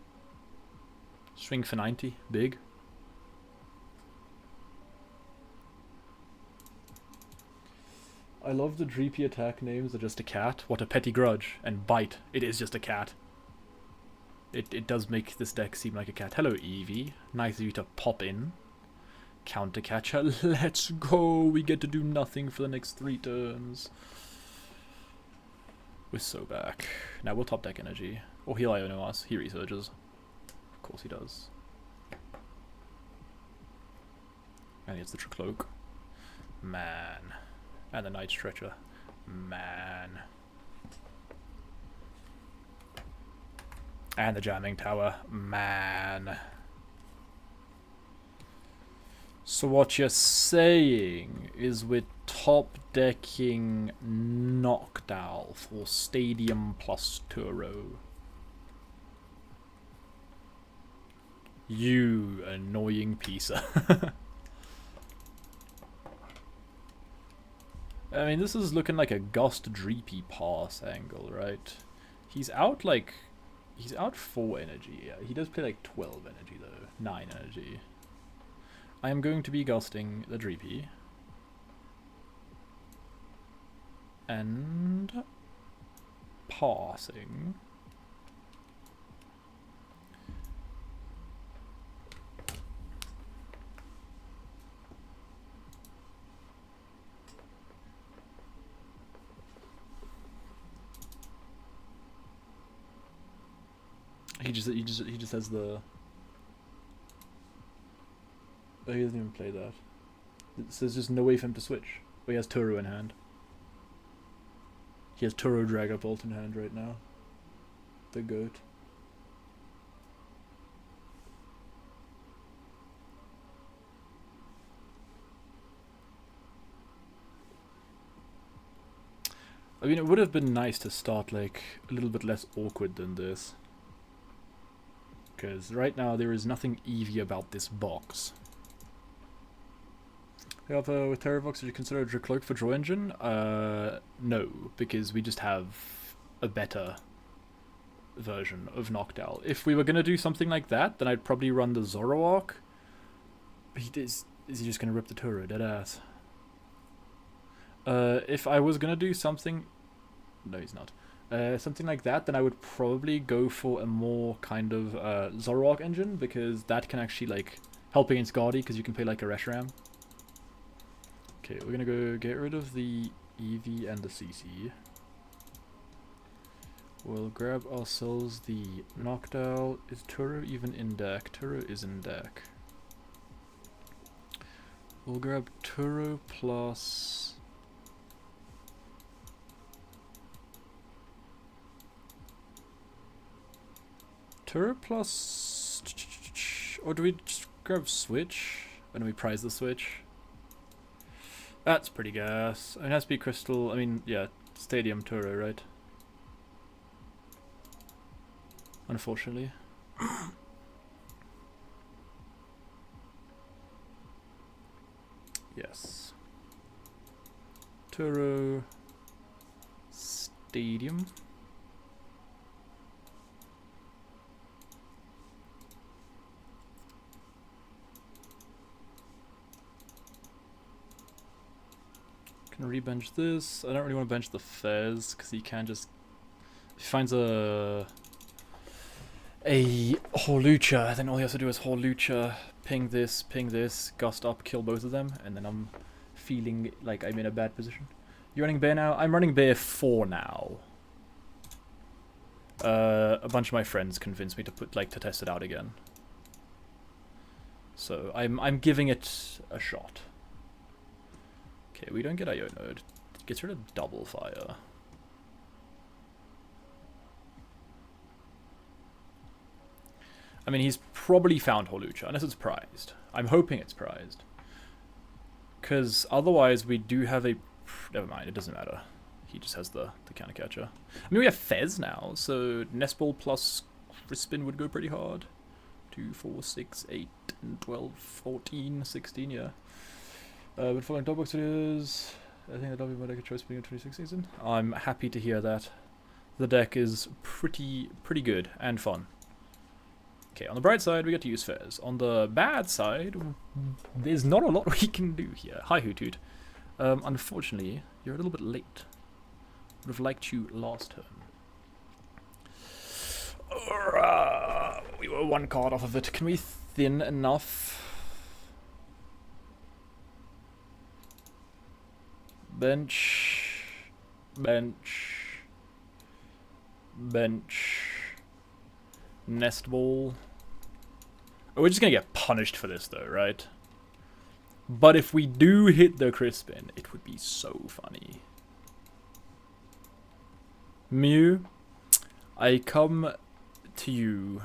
A: Swing for 90, big. I love the Dreepy attack names are just a cat. What a petty grudge. And bite. It is just a cat. It does make this deck seem like a cat. Hello, Eevee. Nice of you to pop in. Counter catcher. Let's go. We get to do nothing for the next 3 turns. We're so back. Now we'll top deck energy. Or he'll Iono us. He resurges. Of course he does. And he gets the Tricloak. Man. And the Night Stretcher. Man. And the Jamming Tower. Man. So what you're saying is we're top decking Noctowl for Stadium plus Turo. You annoying pizza. I mean, this is looking like a Gust Dreepy pass angle, right? He's out 4 energy. Yeah, he does play like 12 energy though. 9 energy. I am going to be gusting the Dreepy. And passing. He just has the. Oh, he doesn't even play that. So there's just no way for him to switch. But he has Turo in hand. He has Turo Dragger Bolt in hand right now. The goat. I mean, it would have been nice to start like a little bit less awkward than this. Because right now there is nothing Eevee about this box. We have with Terravox, did you consider a Dracloak for Draw Engine? No, because we just have a better version of Noctowl. If we were going to do something like that, then I'd probably run the Zoroark. But is he just going to rip the Turo? Deadass. If I was going to do something... No, he's not. Something like that, then I would probably go for a more kind of Zoroark engine, because that can actually like help against Guardy, because you can play like a Reshiram. Okay, we're gonna go get rid of the Eevee and the CC. We'll grab ourselves the Noctowl. Is Turo even in deck? Turo is in deck. We'll grab Turo plus... Turo plus... Or do we just grab Switch? When do we prize the Switch? That's pretty gas. I mean, it has to be Crystal. I mean, yeah, Stadium Turo, right? Unfortunately. Yes. Turo Stadium. Can rebench this. I don't really want to bench the Fez because he can just. If he finds a Hawlucha, then all he has to do is Hawlucha, ping this, gust up, kill both of them, and then I'm feeling like I'm in a bad position. You running Bear now? I'm running Bear 4 now. A bunch of my friends convinced me to to test it out again. So I'm giving it a shot. Okay, we don't get Iono. It gets rid of Double Fire. I mean, he's probably found Hawlucha, unless it's prized. I'm hoping it's prized. Because otherwise we do have a... Never mind, it doesn't matter. He just has the counter catcher. I mean, we have Fez now, so Nestball plus Crispin would go pretty hard. 2, 4, 6, 8, 12, 14, 16, yeah. But following Dogbox videos, I think the W might make a choice being in 26 season. I'm happy to hear that. The deck is pretty good and fun. Okay, on the bright side, we get to use Fairs. On the bad side, there's not a lot we can do here. Hi, Hoothoot. Unfortunately, you're a little bit late. Would have liked you last turn. We were one card off of it. Can we thin enough? Bench. Bench. Bench. Nest ball. Oh, we're just gonna get punished for this though, right? But if we do hit the Crispin, it would be so funny. Mew, I come to you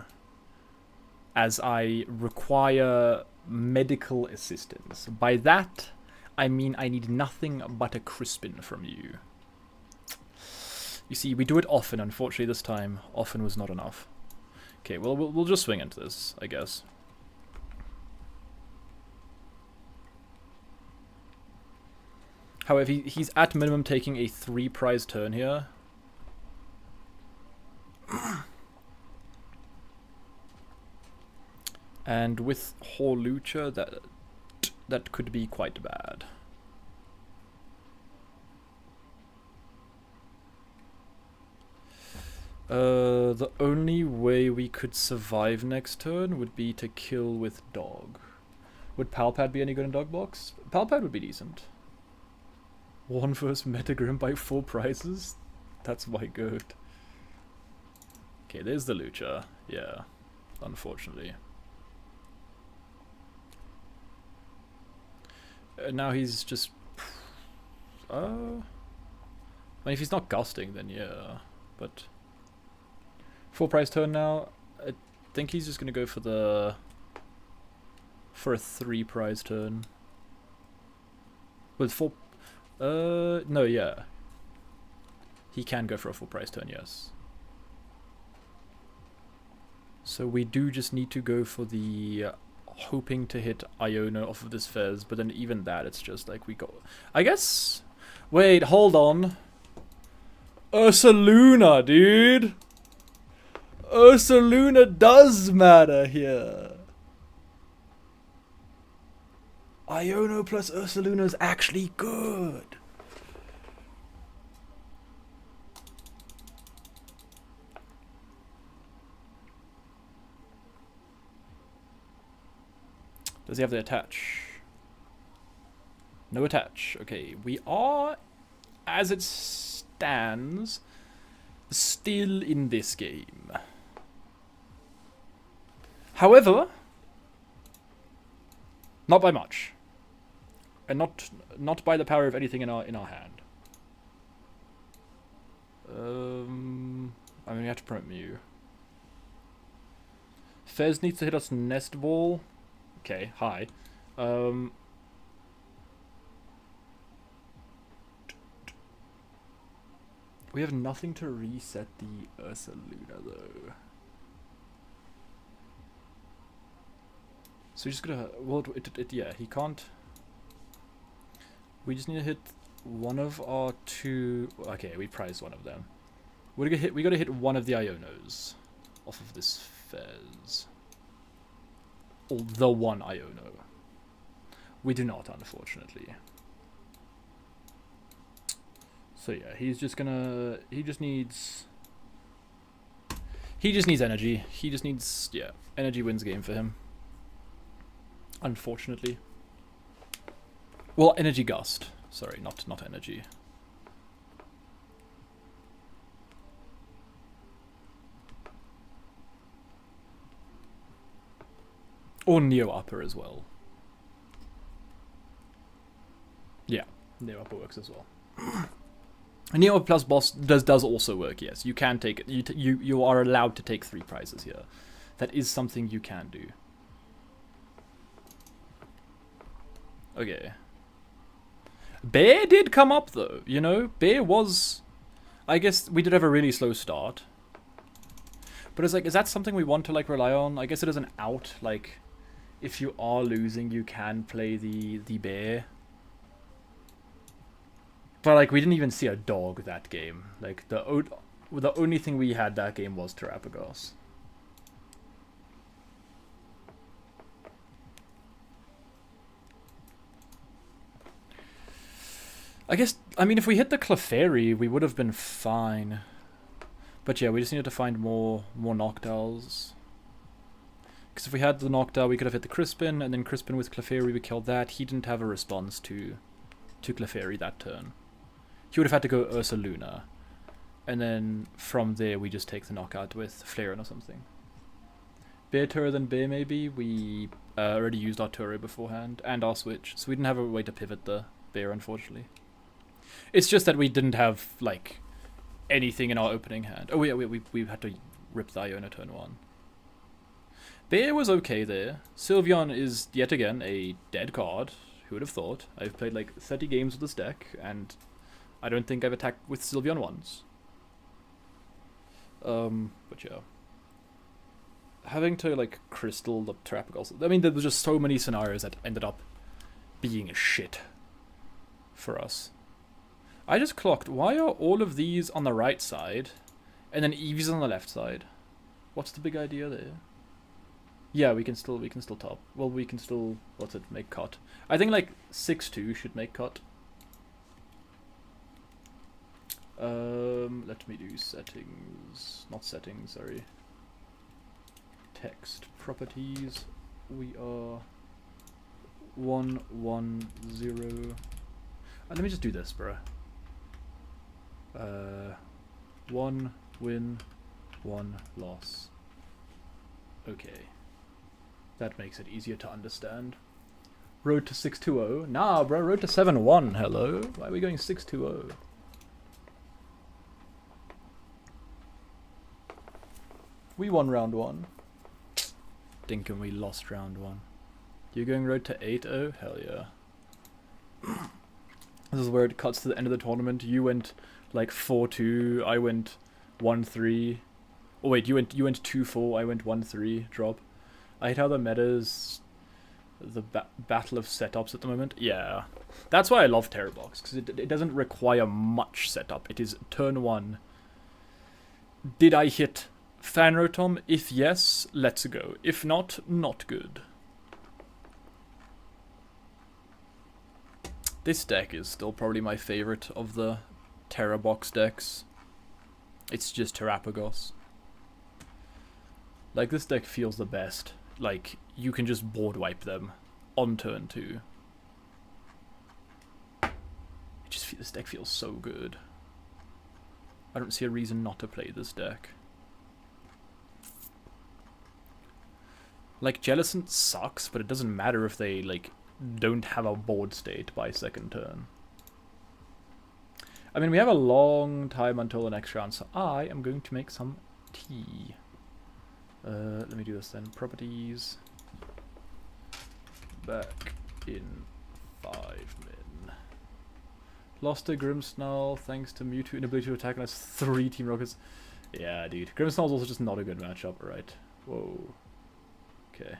A: as I require medical assistance. By that, I mean I need nothing but a Crispin from you. You see, we do it often. Unfortunately, this time, often was not enough. Okay, well, we'll just swing into this, I guess. However, he's at minimum taking a 3-prize turn here. And with Horlucha, that could be quite bad. The only way we could survive next turn would be to kill with Dog. Would Palpad be any good in Dog Box? Palpad would be decent. 1 versus Metagrim by 4 prizes? That's my good. Okay, there's the Lucha. Yeah, unfortunately. Now he's just... I mean, if he's not gusting, then yeah. But... 4-prize turn now. I think he's just going to go for the... for a 3-prize turn. With 4... no, yeah. He can go for a 4-prize turn, yes. So we do just need to go for the... hoping to hit Iona off of this Fez, but then even that, it's just like we go... I guess... Wait, hold on. Ursaluna, dude! Ursaluna does matter here. Iono plus Ursaluna is actually good. Does he have the attach? No attach. Okay, we are, as it stands, still in this game. However, not by much, and not by the power of anything in our hand. I mean, we have to promote Mew. Fez needs to hit us Nest Ball. Okay, hi. We have nothing to reset the Ursaluna though. So we're just gonna, well, yeah, he can't. We just need to hit one of our 2. Okay, we prized one of them. We gotta hit one of the Ionos off of this Fez. Or the one Iono. We do not, unfortunately. So yeah, he's just gonna. He just needs energy. He just needs, yeah, energy wins game for him. Unfortunately. Well, energy gust. Sorry, not energy. Or Neo Upper as well. Yeah, Neo Upper works as well. Neo Upper plus boss does also work. Yes, you can take it. You are allowed to take 3 prizes here. That is something you can do. Okay. Bear did come up though, you know? Bear was... I guess we did have a really slow start. But it's like, is that something we want to like rely on? I guess it is an out, like... If you are losing, you can play the bear. But like, we didn't even see a dog that game. Like, the only thing we had that game was Terrapagos. I guess, I mean, if we hit the Clefairy, we would have been fine. But yeah, we just needed to find more knockdowns. Because if we had the knockdown, we could have hit the Crispin, and then Crispin with Clefairy, we killed that. He didn't have a response to Clefairy that turn. He would have had to go Ursa Luna. And then from there, we just take the knockout with Flareon or something. Bear Turret than Bear, maybe. We already used our Turret beforehand, and our Switch, so we didn't have a way to pivot the Bear, unfortunately. It's just that we didn't have, like, anything in our opening hand. Oh, yeah, we had to rip the Iona turn 1. Bear was okay there. Sylveon is, yet again, a dead card. Who would have thought? I've played, like, 30 games with this deck, and I don't think I've attacked with Sylveon once. But yeah. Having to, like, crystal the Terrapagos. I mean, there were just so many scenarios that ended up being a shit for us. I just clocked, why are all of these on the right side, and then Eevee's on the left side? What's the big idea there? Yeah, we can still top. Well, we can still, make cut. I think, like, 6-2 should make cut. Let me do settings. Not settings, sorry. Text properties. We are 1-1-0. Let me just do this, bro. 1 win, 1 loss. Okay. That makes it easier to understand. Road to 6-2-0. Nah, bro, road to 7-1. Hello? Why are we going 6-2-0? We won round 1. Dinkum, we lost round 1. You're going road to 8-0? Hell yeah. This is where it cuts to the end of the tournament. You went like 4-2. I went 1-3. Oh wait, you went 2-4. I went 1-3. Drop. I hate how the meta's the battle of setups at the moment. Yeah, that's why I love Terror Box, because it doesn't require much setup. It is turn 1. Did I hit Fanrotom? If yes, let's go. If not, not good. This deck is still probably my favorite of the Terra Box decks. It's just Terrapagos. Like, this deck feels the best. Like, you can just board wipe them on turn 2. This deck feels so good. I don't see a reason not to play this deck. Like, Jellicent sucks, but it doesn't matter if they, like, don't have a board state by second turn. I mean, we have a long time until the next round, so I am going to make some tea. Let me do this then. Properties. Back in 5 min. Lost a Grimmsnarl thanks to Mewtwo inability to attack and has 3 Team Rockets. Yeah, dude. Grimmsnarl's also just not a good matchup, right? Whoa. Okay.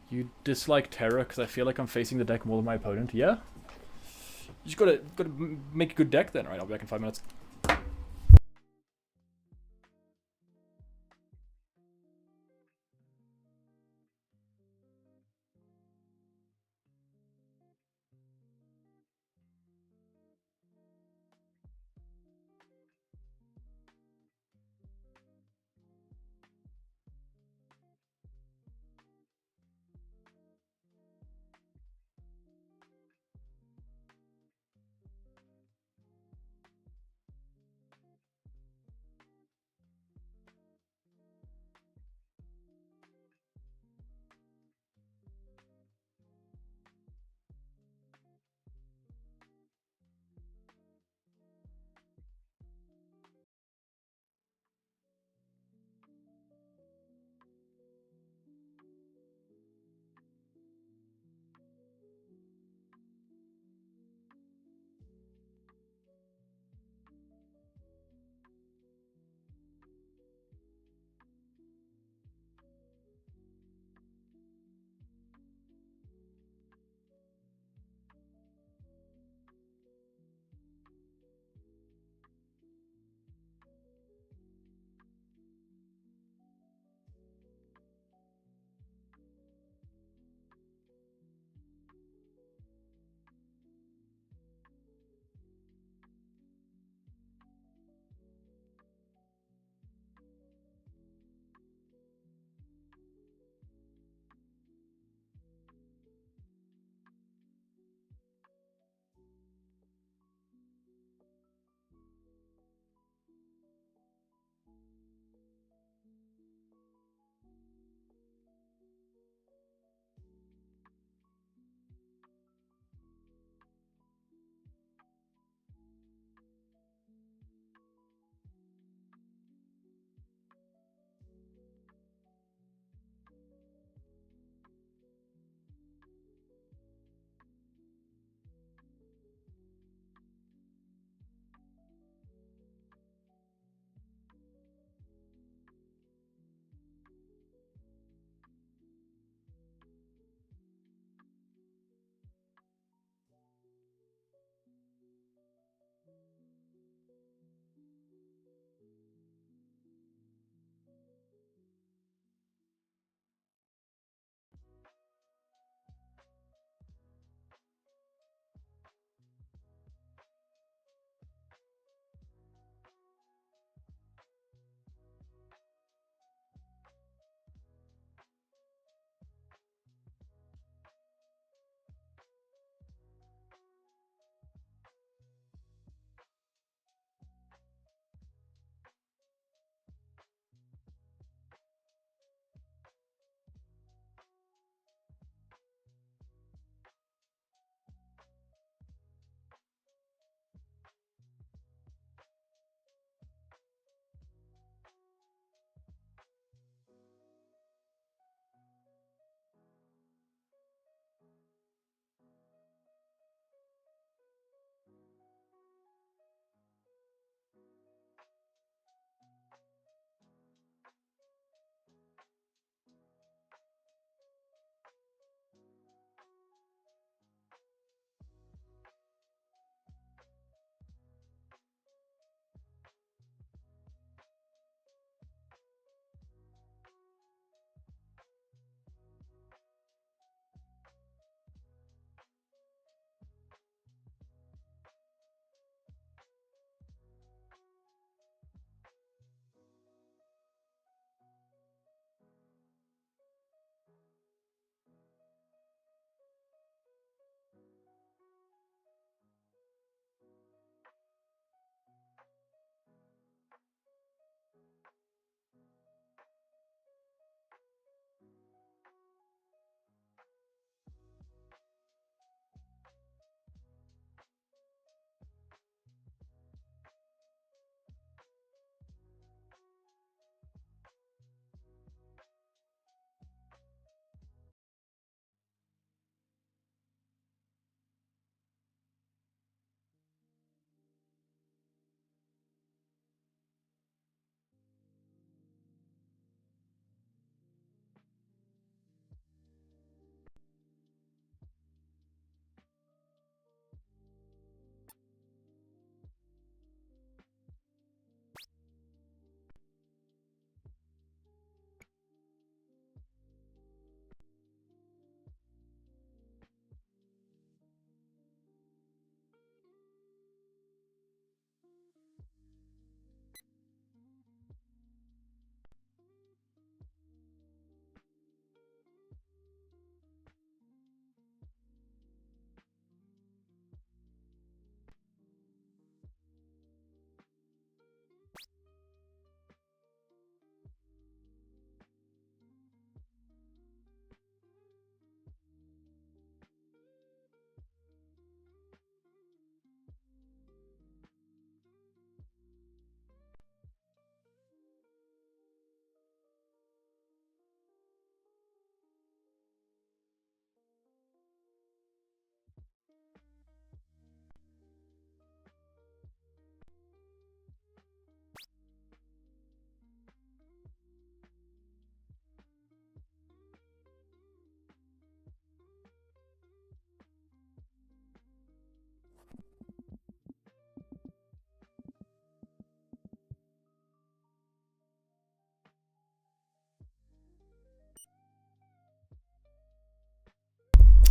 A: You dislike Terra because I feel like I'm facing the deck more than my opponent. Yeah? You just gotta make a good deck then. Alright, I'll be back in 5 minutes.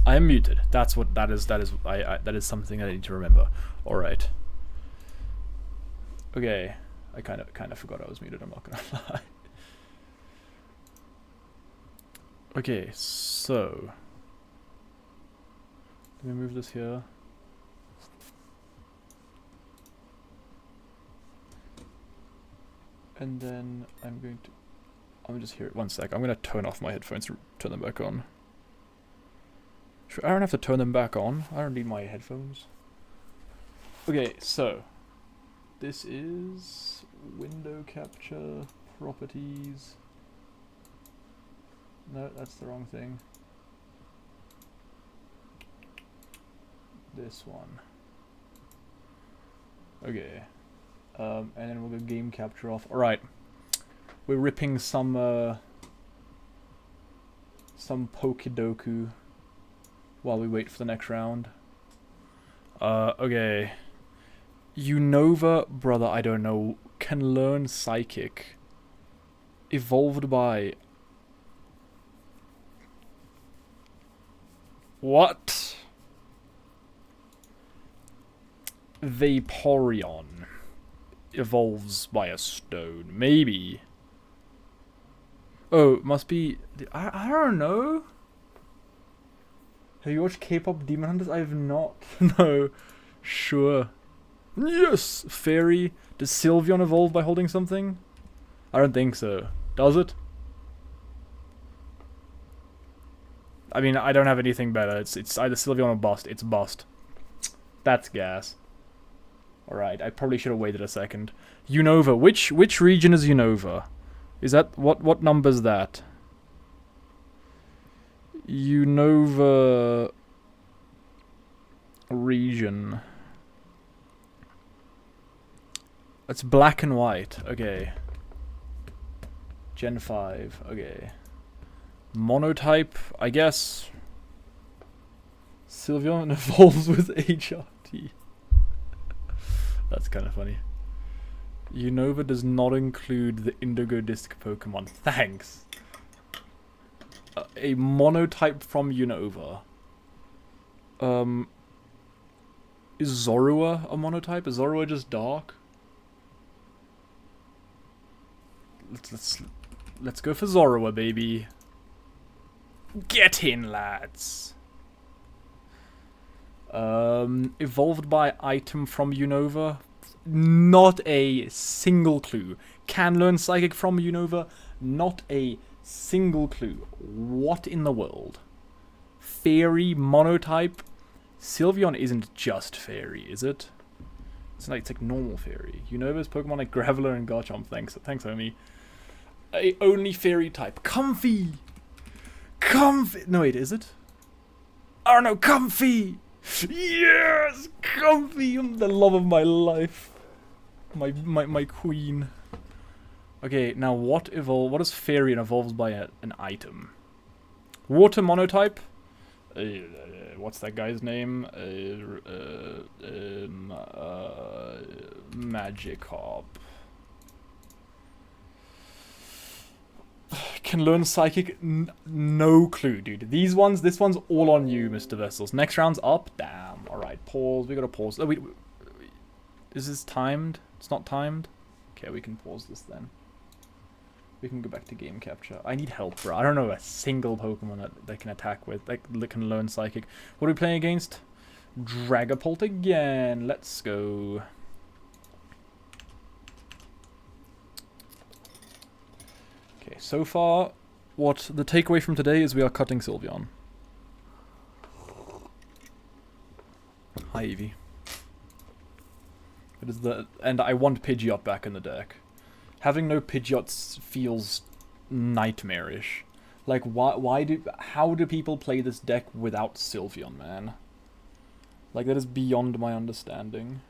A: I am muted. That's what that is. That is something I need to remember. All right. Okay. I kind of forgot I was muted. I'm not gonna lie. Okay, so let me move this here. And then I'm just here. One sec. I'm gonna turn off my headphones and turn them back on. Sure, I don't have to turn them back on. I don't need my headphones. Okay, so this is window capture properties. No, that's the wrong thing. This one. Okay. And then we'll go game capture off. Alright. We're ripping some Pokedoku while we wait for the next round. Okay. Unova, brother, I don't know, can learn Psychic. Evolved by... What? Vaporeon. Evolves by a stone. Maybe. Oh, must be... I don't know. Have you watched K-pop Demon Hunters? I have not. No. Sure. Yes! Fairy. Does Sylveon evolve by holding something? I don't think so. Does it? I mean, I don't have anything better. It's either Sylveon or Bust. It's Bust. That's gas. Alright, I probably should have waited a second. Unova. Which region is Unova? Is that... What number's that? Unova... region. It's black and white. Okay. Gen 5. Okay. Monotype, I guess. Sylveon evolves with HRT. That's kind of funny. Unova does not include the Indigo Disc Pokemon. Thanks. A monotype from Unova. Is Zorua a monotype? Is Zorua just dark? Let's go for Zorua, baby. Get in, lads. Evolved by item from Unova. Not a single clue. Can learn Psychic from Unova. Not a single clue. What in the world? Fairy monotype. Sylveon isn't just fairy, is it? It's like normal fairy. Unova's Pokemon like Graveler and Garchomp. Thanks, homie. A only fairy type. Comfy. Comfy. No, wait, is it? Oh no, Comfy. Yes, Comfy. I'm the love of my life. My queen. Okay, now what is fairy and evolves by an item? Water monotype. What's that guy's name? Magikarp. Can learn Psychic? No clue, dude. This one's all on you, Mr. Vessels. Next round's up? Damn. Alright, pause. We gotta pause. Oh, wait. Is this timed? It's not timed? Okay, we can pause this then. We can go back to game capture. I need help, bro. I don't know a single Pokemon that they can attack with. That can learn Psychic. What are we playing against? Dragapult again. Let's go. Okay, so far, what the takeaway from today is we are cutting Sylveon. Hi, Eevee. It is and I want Pidgeot back in the deck. Having no Pidgeots feels nightmarish. Like, how do people play this deck without Sylveon, man? Like, that is beyond my understanding.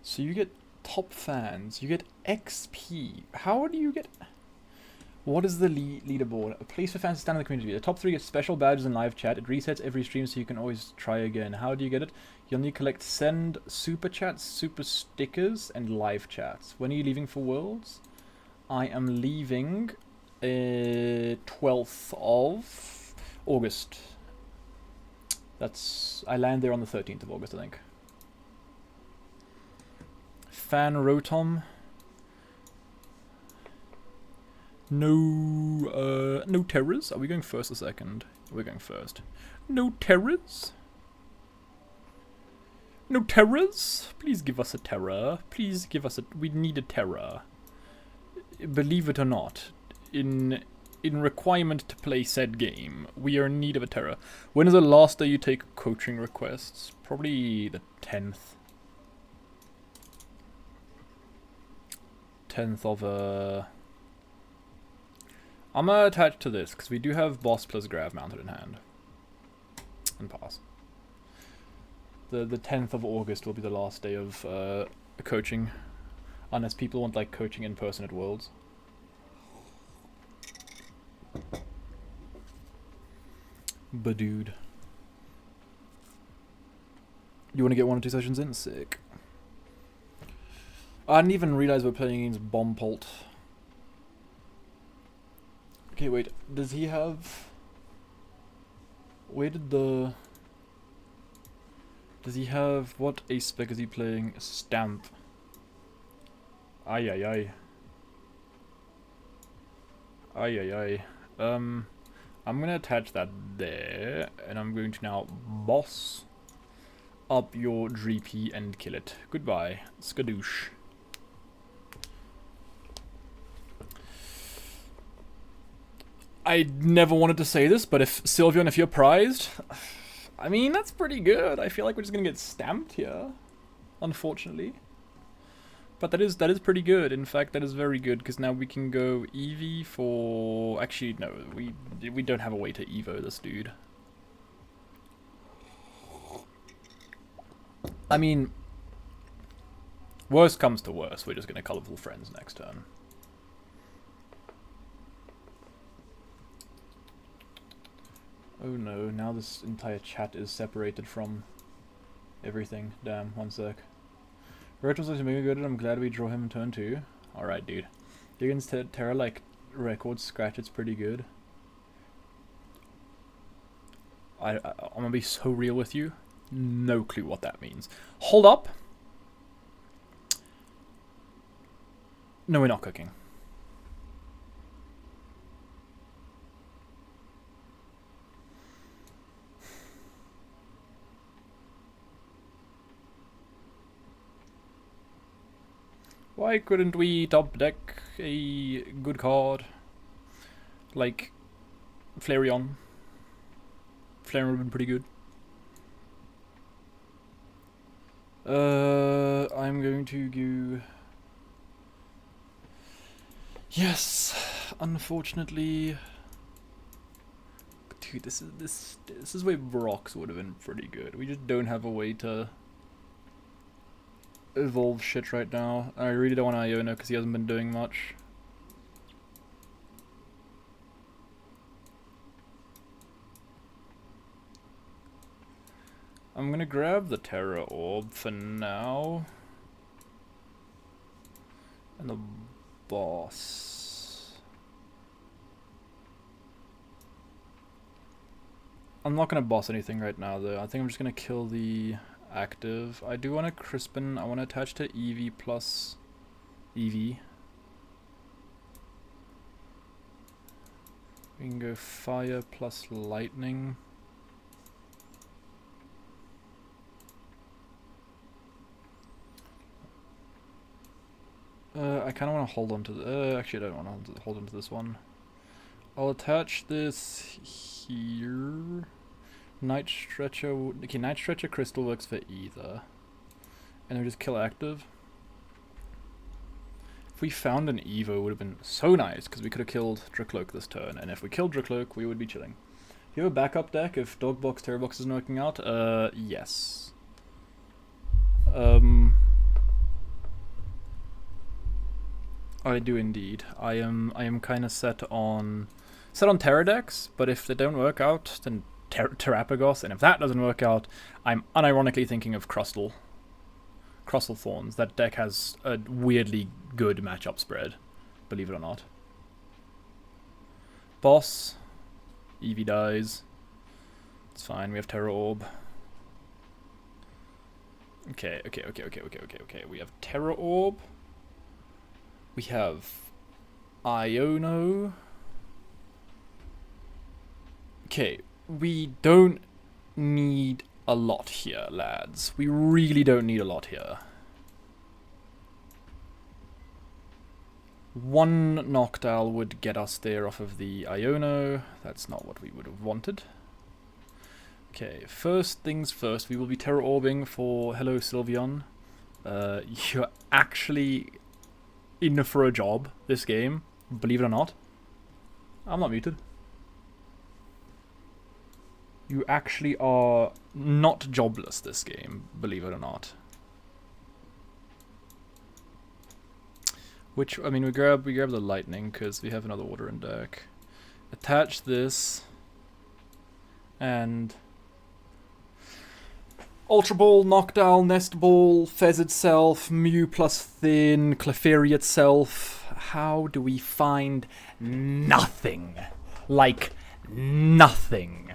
A: So you get top fans, you get XP. How do you get... What is the leaderboard? A place for fans to stand in the community. The top 3 get special badges in live chat. It resets every stream so you can always try again. How do you get it? You'll need to collect send super chats, super stickers, and live chats. When are you leaving for Worlds? I am leaving 12th of August. I land there on the 13th of August, I think. Fan Rotom. No terrors. Are we going first or second? We're going first. No terrors. No terrors. Please give us a terror. Please give us a. We need a terror. Believe it or not, in requirement to play said game, we are in need of a terror. When is the last day you take coaching requests? Probably the 10th. 10th of I'm gonna attach to this because we do have boss plus grav mounted in hand. And pass. The 10th of August will be the last day of coaching, unless people want like coaching in person at Worlds. But dude, you want to get 1 or 2 sessions in? Sick. I didn't even realize we're playing against Bombpolt. Okay, wait. Does he have? Where did the? Does he have what ace spec is he playing? Stamp. Ay ay ay. Ay ay ay. I'm gonna attach that there, and I'm going to now boss up your Dreepy and kill it. Goodbye, skadoosh. I never wanted to say this, but if Sylveon, if you're prized, I mean that's pretty good. I feel like we're just gonna get stamped here, unfortunately. But that is pretty good. In fact, that is very good because now we can go Eevee for. Actually, no, we don't have a way to Evo this dude. I mean, worst comes to worst, we're just gonna Colorful Friends next turn. Oh no! Now this entire chat is separated from everything. Damn. 1 sec. Retro's looking mega good, and I'm glad we draw him in turn 2. Alright, dude. Against Terra, like, record scratch, it's pretty good. I'm gonna be so real with you. No clue what that means. Hold up! No, we're not cooking. Why couldn't we top deck a good card like Flareon? Flareon would have been pretty good. I'm going to go. Yes, unfortunately. Dude, this is where Brox would have been pretty good. We just don't have a way to evolve shit right now. I really don't want Iono because he hasn't been doing much. I'm gonna grab the Terra Orb for now. And the boss. I'm not gonna boss anything right now though. I think I'm just gonna kill the active. I do want to Crispin. I want to attach to Eevee plus Eevee. We can go fire plus lightning. I kind of want to hold on to the. Actually, I don't want to hold on to this one. I'll attach this here. Night Stretcher. Okay, Night Stretcher Crystal works for either. And then we just kill active. If we found an Evo, it would have been so nice because we could have killed Dracloak this turn. And if we killed Dracloak, we would be chilling. Do you have a backup deck if Dogbox, Terrorbox isn't working out? Yes. I do indeed. I am kind of set on Terra decks, but if they don't work out, then Terrapagos, and if that doesn't work out, I'm unironically thinking of Crustle Thorns. That deck has a weirdly good matchup spread, believe it or not. Boss. Eevee dies. It's fine, we have Terra Orb. Okay. We have Terra Orb. We have Iono. Okay, we don't need a lot here, lads. We really don't need a lot here. One Noctowl would get us there off of the Iono. That's not what we would have wanted. Okay, first things first, we will be Terra Orbing for Hello Sylveon. You're actually in for a job this game, believe it or not. I'm not muted. You actually are not jobless this game, believe it or not. Which, I mean, we grab the lightning because we have another water in deck. Attach this and Ultra Ball, Noctowl, Nest Ball, Fez itself, Mew plus Thin, Clefairy itself. How do we find nothing? Like, nothing.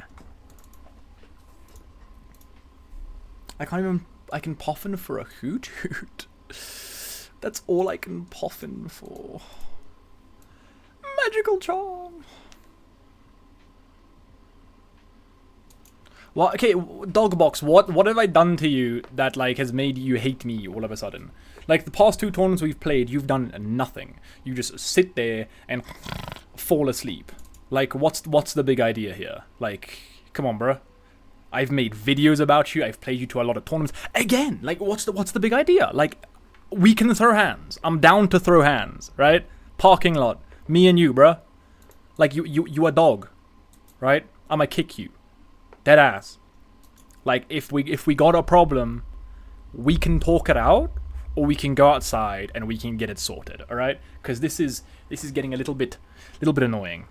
A: I can poffin for a Hoot Hoot. That's all I can poffin for. Magical Charm. What? Okay, Dogbox, what have I done to you that, like, has made you hate me all of a sudden? Like, the past 2 tournaments we've played, you've done nothing. You just sit there and fall asleep. Like, what's the big idea here? Like, come on, bruh. I've made videos about you, I've played you to a lot of tournaments. Again, like, what's the big idea? Like, we can throw hands. I'm down to throw hands, right? Parking lot. Me and you, bruh. Like, you a dog, right? I'ma kick you. Dead ass. Like, if we got a problem, we can talk it out, or we can go outside and we can get it sorted. All right? Because this is getting a little bit annoying.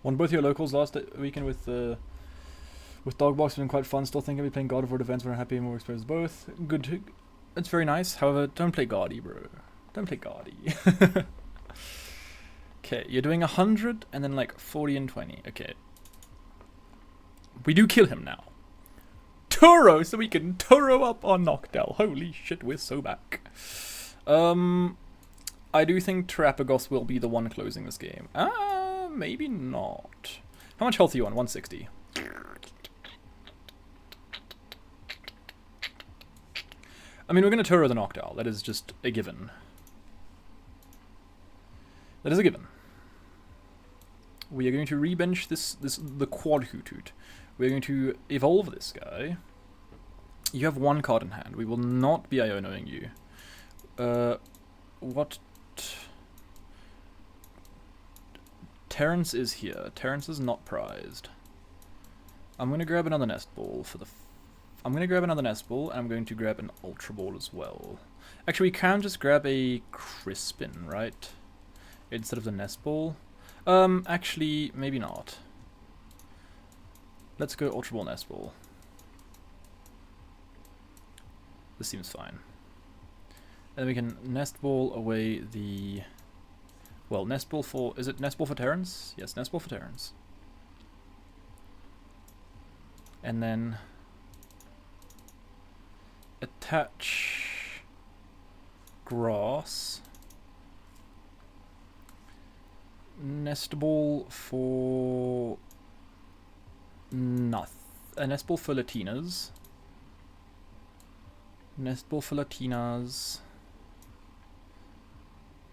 A: Won both your locals last weekend with Dogbox. It's been quite fun. Still think I'll be playing God of War Defense when I'm happy and more exposed both. Good. It's very nice. However, don't play Guardy, bro. Don't play Guardy. Okay, you're doing 100 and then like 40 and 20. Okay. We do kill him now. Turo, so we can Turo up on Noctowl. Holy shit, we're so back. I do think Terapagos will be the one closing this game. Maybe not. How much health are you on? 160. I mean, we're going to Turo the Noctowl. That is just a given. That is a given. We are going to rebench the Quad Hoot Hoot. We're going to evolve this guy. You have 1 card in hand. We will not be Ionoing you. What? Terrence is here. Terrence is not prized. I'm going to grab another Nest Ball for the... I'm going to grab another Nest Ball, and I'm going to grab an Ultra Ball as well. Actually, we can just grab a Crispin, right? Instead of the Nest Ball. Actually, maybe not. Let's go Ultra Ball, Nest Ball. This seems fine. And then we can Nest Ball away the... Well, Nest Ball for... Is it Nest Ball for Terrence? Yes, Nest Ball for Terrence. And then... attach... Grass. Nest Ball for... Nothing. A Nest Ball for Latinas. Nest Ball for Latinas.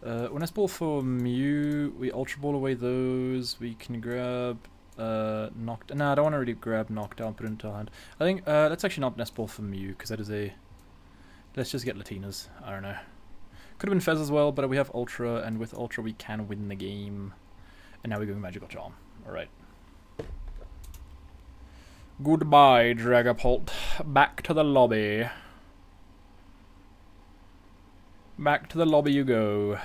A: Nest Ball for Mew. We Ultra Ball away those. We can grab... No, I don't want to really grab Noctowl and put it into our hand. I think, let's actually not Nest Ball for Mew, because that is a... Let's just get Latinas. I don't know. Could have been Fez as well, but we have Ultra, and with Ultra we can win the game. And now we're going Magical Charm. Alright. Goodbye, Dragapult. Back to the lobby. Back to the lobby you go.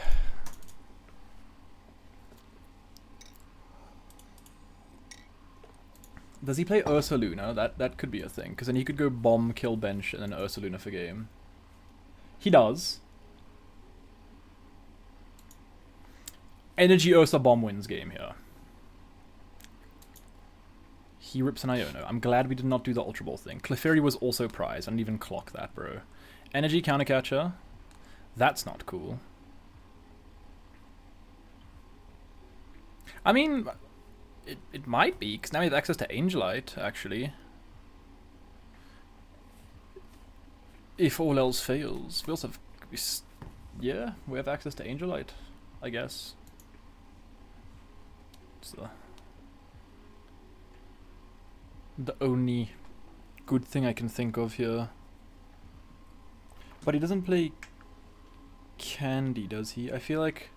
A: Does he play Ursa Luna? That could be a thing, because then he could go bomb, kill, bench, and then Ursa Luna for game. He does. Energy Ursa bomb wins game here. He rips an Iono. I'm glad we did not do the Ultra Ball thing. Clefairy was also prize. I didn't even clock that, bro. Energy Countercatcher. That's not cool. I mean, it might be, because now we have access to Angelite, actually. If all else fails. We also have... Yeah, we have access to Angelite, I guess. It's the only good thing I can think of here. But he doesn't play Candy, does he? I feel like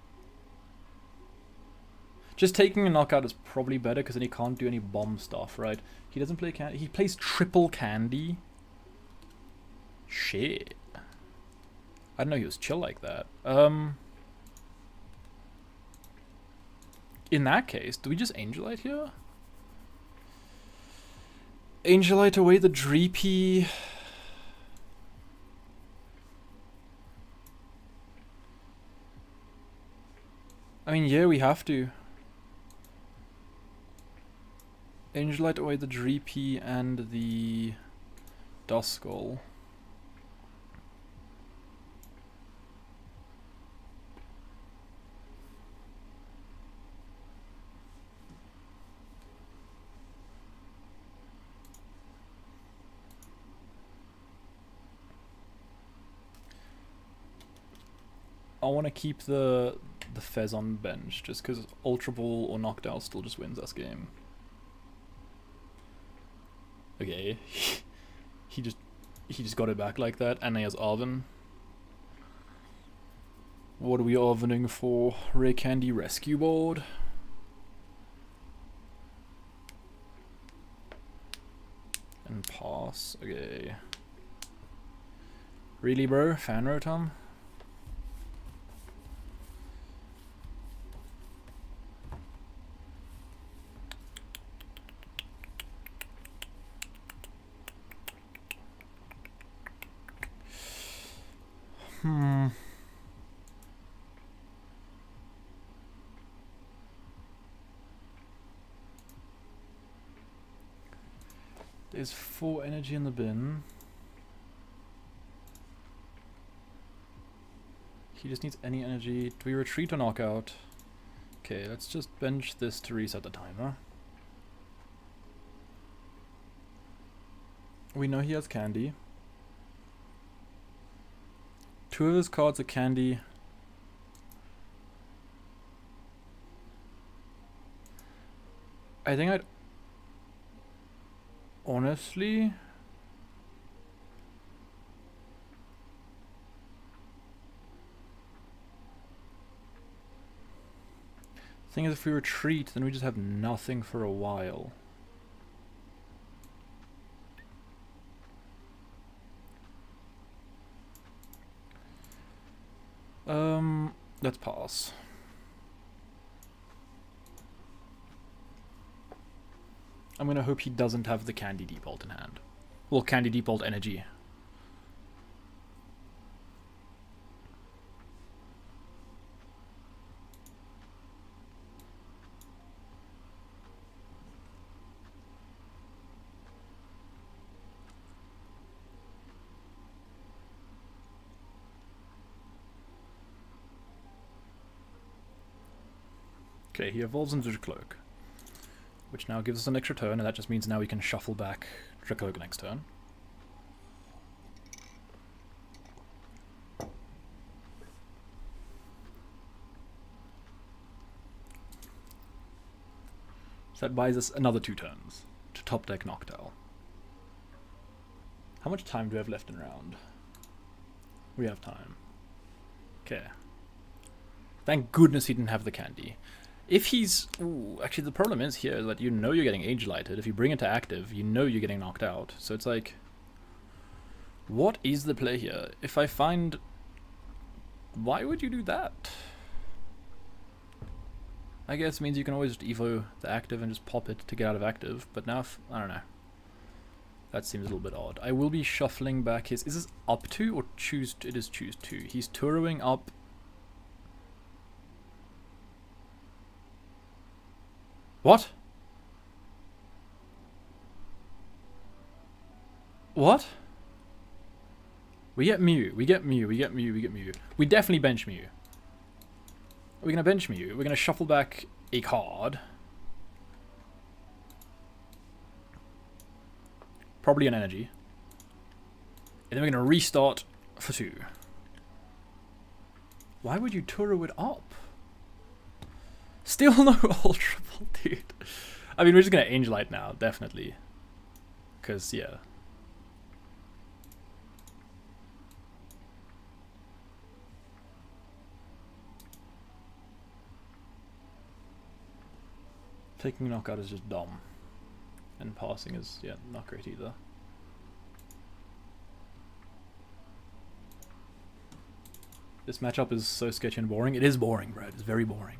A: just taking a knockout is probably better, because then he can't do any bomb stuff, right? He doesn't play Candy. He plays triple Candy. Shit. I didn't know he was chill like that. In that case, do we just Angelite here? Angelite away the Dreepy. I mean, yeah, we have to. Angelite away the Dreepy and the Duskull. I want to keep the Fez on bench, just because Ultra Ball or Knockdown still just wins us game. Okay, he just got it back like that, and he has Arven. What are we Arvening for? Rare Candy Rescue Board. And pass. Okay. Really, bro? Fan Rotom? There's 4 energy in the bin. He just needs any energy. Do we retreat or knockout? Okay, let's just bench this to reset the timer. We know he has Candy. 2 of his cards are Candy. I think I'd honestly thing is, if we retreat, then we just have nothing for a while. Let's pass. I'm gonna hope he doesn't have the Candy Default in hand. Well, Candy Default energy. Okay, he evolves into Cloak, which now gives us an extra turn, and that just means now we can shuffle back Dracloak next turn. So that buys us another 2 turns to top deck Noctowl. How much time do we have left in round? We have time. Okay. Thank goodness he didn't have the Candy. If he's... Ooh, actually the problem is here that you know you're getting age-lighted. If you bring it to active, you know you're getting knocked out. So it's like... What is the play here? If I find... Why would you do that? I guess means you can always just evo the active and just pop it to get out of active, but now, I don't know. That seems a little bit odd. I will be shuffling back his... Is this up 2 or choose... It is choose 2. He's Turoing up... What? What? We get Mew. We get Mew. We get Mew. We get Mew. We definitely bench Mew. We're going to bench Mew. We're going to shuffle back a card. Probably an energy. And then we're going to restart for 2. Why would you Turo it up? Still no Ultra Ball, dude. I mean, we're just going to Angelite now, definitely. Because, yeah. Taking knockout is just dumb. And passing is, yeah, not great either. This matchup is so sketchy and boring. It is boring, bro. It's very boring.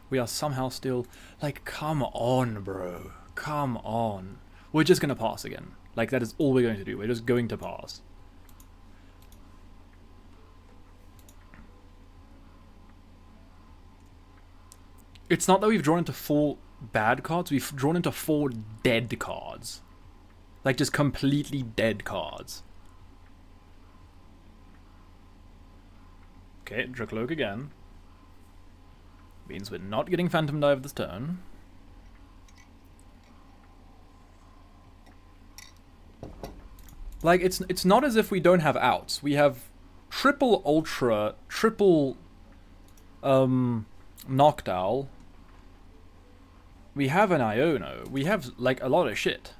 A: We are somehow still... Like, come on, bro. Come on. We're just going to pass again. Like, that is all we're going to do. We're just going to pass. It's not that we've drawn into 4 bad cards. We've drawn into 4 dead cards. Like, just completely dead cards. Okay, Dracloak again. Means we're not getting Phantom Dive this turn. Like, it's not as if we don't have outs. We have triple Ultra, triple Noctowl. We have an Iono. We have, like, a lot of shit.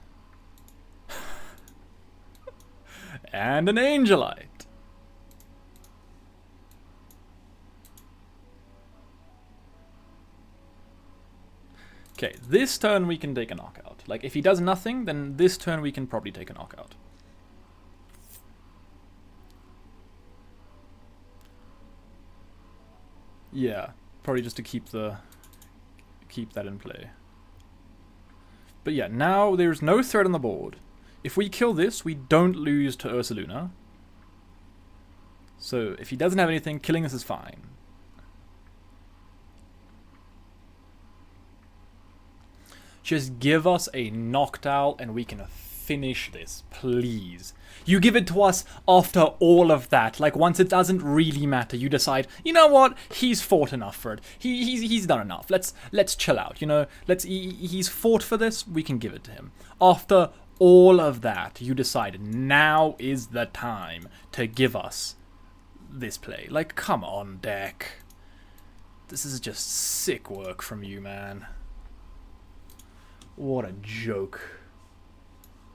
A: And an Angelite. Okay, this turn we can take a knockout. Like, if he does nothing, then this turn we can probably take a knockout. Yeah, probably just to keep that in play. But yeah, now there's no threat on the board. If we kill this, we don't lose to Ursaluna. So if he doesn't have anything, killing this is fine. Just give us a Noctowl and we can finish this, please. You give it to us after all of that. Like, once it doesn't really matter, you decide, you know what? He's fought enough for it. He's done enough. Let's chill out, you know? He's fought for this, we can give it to him. After all of that, you decide now is the time to give us this play. Like, come on, deck. This is just sick work from you, man. What a joke.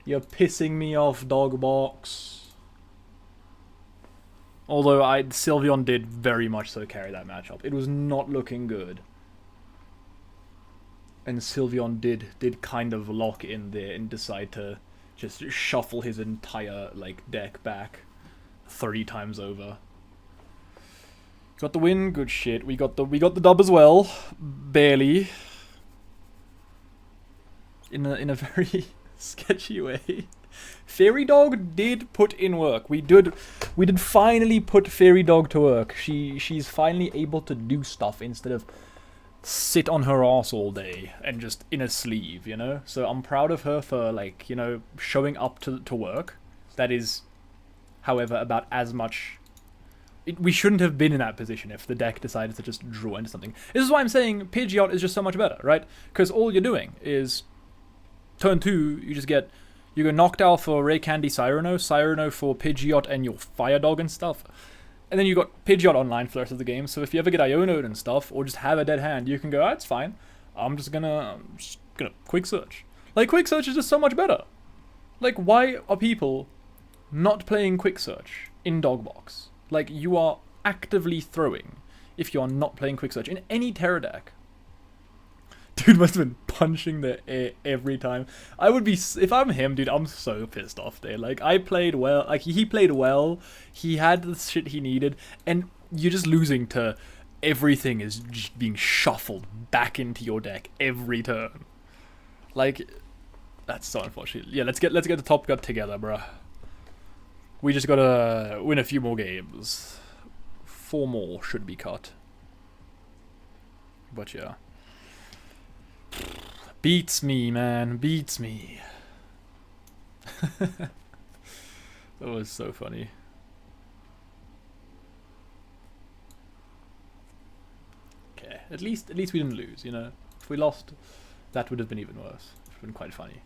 A: You're pissing me off, Dogbox. Although Sylveon did very much so carry that matchup. It was not looking good. And Sylveon did kind of lock in there and decide to just shuffle his entire, like, deck back 30 times over. Got the win, good shit. We got the dub as well. Barely. In a very sketchy way. Fairy Dog did put in work. We did finally put Fairy Dog to work. She's finally able to do stuff instead of sit on her ass all day and just in a sleeve, you know? So I'm proud of her for, like, you know, showing up to work. That is, however, about as much... we shouldn't have been in that position if the deck decided to just draw into something. This is why I'm saying Pidgeot is just so much better, right? Because all you're doing is... Turn 2, you go Noctowl for Ray Candy Cyrono for Pidgeot and your Fire Dog and stuff. And then you got Pidgeot online for the rest of the game, so if you ever get Iono'd and stuff, or just have a dead hand, you can go, it's fine. I'm just gonna Quick Search. Like, Quick Search is just so much better. Like, why are people not playing Quick Search in Dogbox? Like, you are actively throwing if you are not playing Quick Search in any Terra deck. Dude must have been punching the air every time. I would be, if I'm him, dude, I'm so pissed off there. Like, I played well, like, he played well, he had the shit he needed, and you're just losing to everything is just being shuffled back into your deck every turn. Like, that's so unfortunate. Yeah, let's get the top gut together, bruh. We just gotta win a few more games. 4 more should be cut. But yeah. Beats me, man. Beats me. That was so funny. Okay, at least we didn't lose, you know? If we lost, that would have been even worse. It would have been quite funny.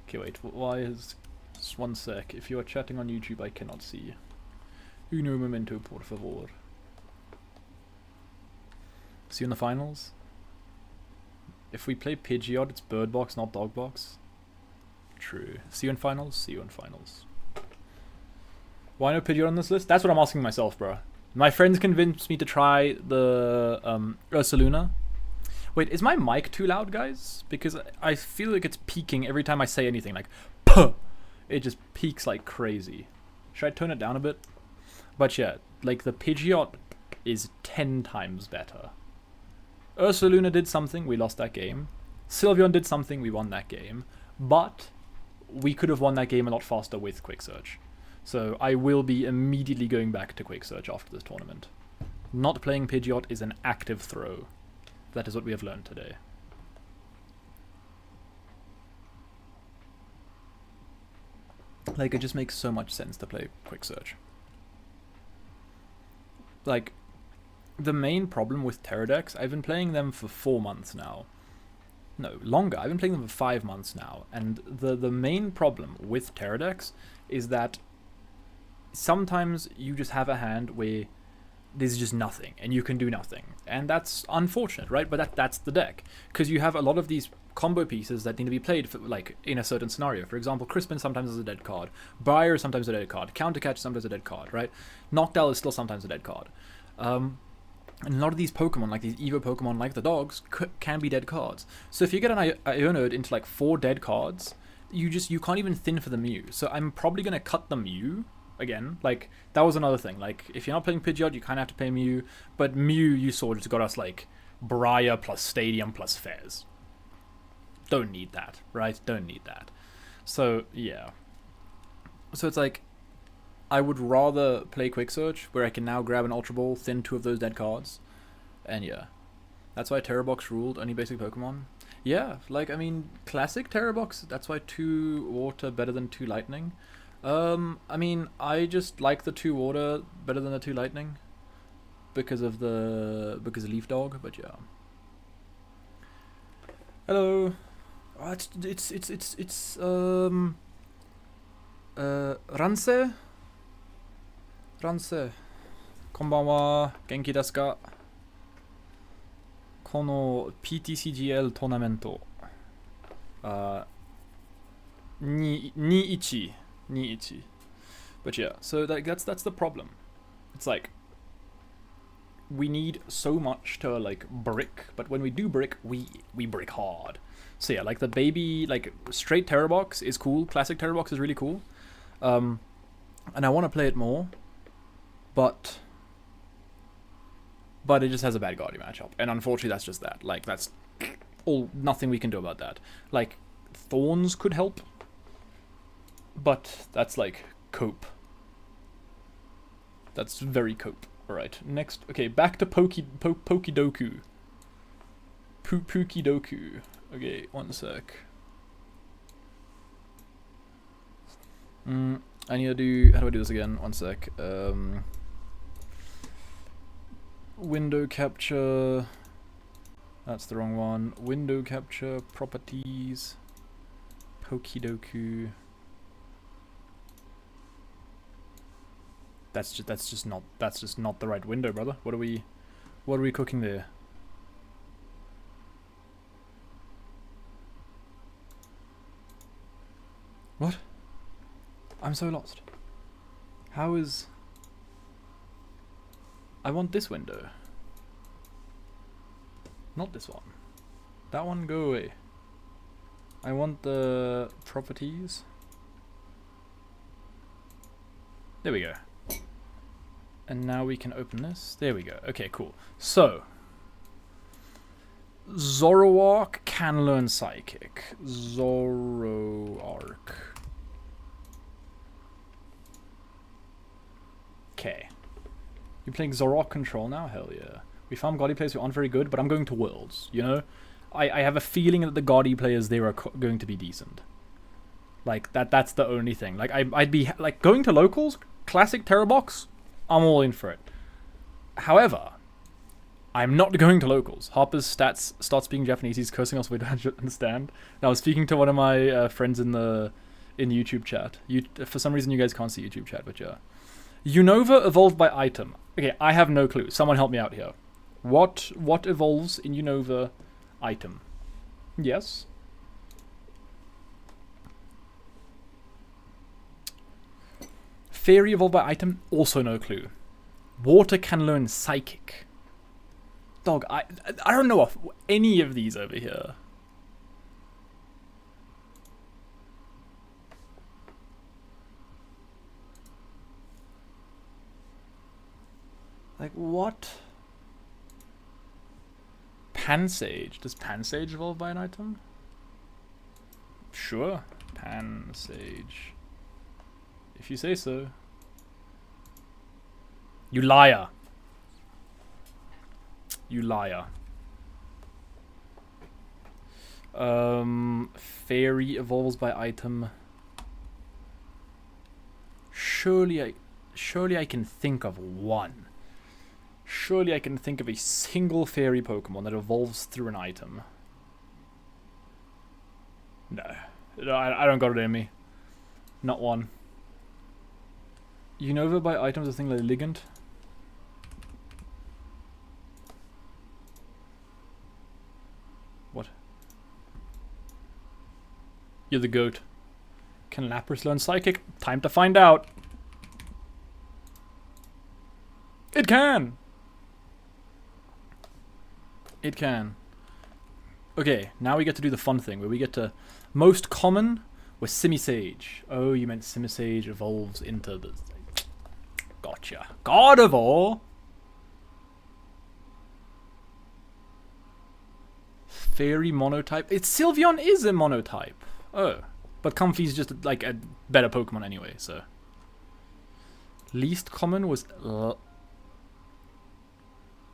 A: Okay, wait, why is... Just one sec. If you are chatting on YouTube, I cannot see. Uno momento, por favor. See you in the finals? If we play Pidgeot, it's Bird Box, not Dog Box. True. See you in finals? See you in finals. Why no Pidgeot on this list? That's what I'm asking myself, bro. My friends convinced me to try the Ursaluna. Wait, is my mic too loud, guys? Because I feel like it's peaking every time I say anything. Like, puh! It just peaks like crazy. Should I tone it down a bit? But yeah, like the Pidgeot is 10 times better. Ursaluna did something, we lost that game. Sylveon did something, we won that game. But we could have won that game a lot faster with Quick Search. So I will be immediately going back to Quick Search after this tournament. Not playing Pidgeot is an active throw. That is what we have learned today. Like, it just makes so much sense to play Quick Search. Like, the main problem with Terra decks, I've been playing them for 4 months now. No, longer. I've been playing them for 5 months now. And the main problem with Terra decks is that sometimes you just have a hand where there's just nothing, and you can do nothing. And that's unfortunate, right? But that's the deck. Because you have a lot of these combo pieces that need to be played for, like, in a certain scenario. For example, Crispin sometimes is a dead card. Briar is sometimes a dead card. Countercatch is sometimes a dead card, right? Noctowl is still sometimes a dead card. And a lot of these Pokemon, like these Evo Pokemon, like the dogs, can be dead cards. So if you get an Ionode into like 4 dead cards, you can't even thin for the Mew. So I'm probably going to cut the Mew again. Like, that was another thing. Like, if you're not playing Pidgeot, you kind of have to play Mew. But Mew, you saw, just got us like Briar plus Stadium plus Fez. Don't need that, right? Don't need that. So, yeah. So it's like, I would rather play Quick Search, where I can now grab an Ultra Ball, thin 2 of those dead cards. And yeah. That's why Terra Box ruled, only basic Pokemon. Yeah, like, I mean, classic Terra Box, that's why 2 Water better than 2 Lightning. I mean, I just like the 2 Water better than the 2 Lightning. Because of Leaf Dog, but yeah. Hello. Oh, it's Ranse? Ranse. Konbanwa, genki desu ka? Kono PTCGL tournamento. 2-1. But yeah, so that's the problem. It's like, we need so much to like brick, but when we do brick, we brick hard. So yeah, like the baby, like straight Terra Box is cool. Classic Terra Box is really cool. And I want to play it more, but it just has a bad Guardian matchup, and unfortunately that's just that. Like, that's nothing we can do about that. Like, Thorns could help, but that's like cope. That's very cope. Alright, next. Okay, back to Pokedoku. Pokedoku. Okay, one sec. I need to do... How do I do this again? One sec. Window capture. That's the wrong one. Window capture, properties. Pokedoku. That's just not the right window, brother. What are we cooking there? What? I'm so lost. How is... I want this window. Not this one. That one, go away. I want the properties. There we go. And now we can open this. There we go. Okay, cool. So, Zoroark can learn Psychic. Zoroark. Okay. You playing Zoroark Control now? Hell yeah. We found Gaudy players who aren't very good, but I'm going to Worlds, you know? I have a feeling that the Gaudy players there are going to be decent. Like, that's the only thing. Like, I'd be, like, going to Locals, Classic Terrabox, I'm all in for it. However, I'm not going to Locals. Harper's stats start speaking Japanese, he's cursing us, we don't understand. And I was speaking to one of my friends in YouTube chat. For some reason you guys can't see YouTube chat, but yeah. Unova evolved by item. Okay, I have no clue. Someone help me out here. What evolves in Unova item? Yes? Fairy evolved by item? Also no clue. Water can learn Psychic. Dog, I don't know of any of these over here. Like, what? Pansage. Does Pansage evolve by an item? Sure. Pansage. If you say so. You liar. You liar. Fairy evolves by item. Surely I can think of one. Surely I can think of a single fairy Pokemon that evolves through an item. No, I don't got it in me. Not one. Unova by items, a thing like Ligand. What? You're the goat. Can Lapras learn Psychic? Time to find out. It can! It can. Okay, now we get to do the fun thing, where we get to... Most common was Simisage. Oh, you meant Simisage evolves into the... Gotcha. Gardevoir! Fairy monotype. Sylveon is a monotype. Oh. But Comfey's just like a better Pokemon anyway, so... Least common was...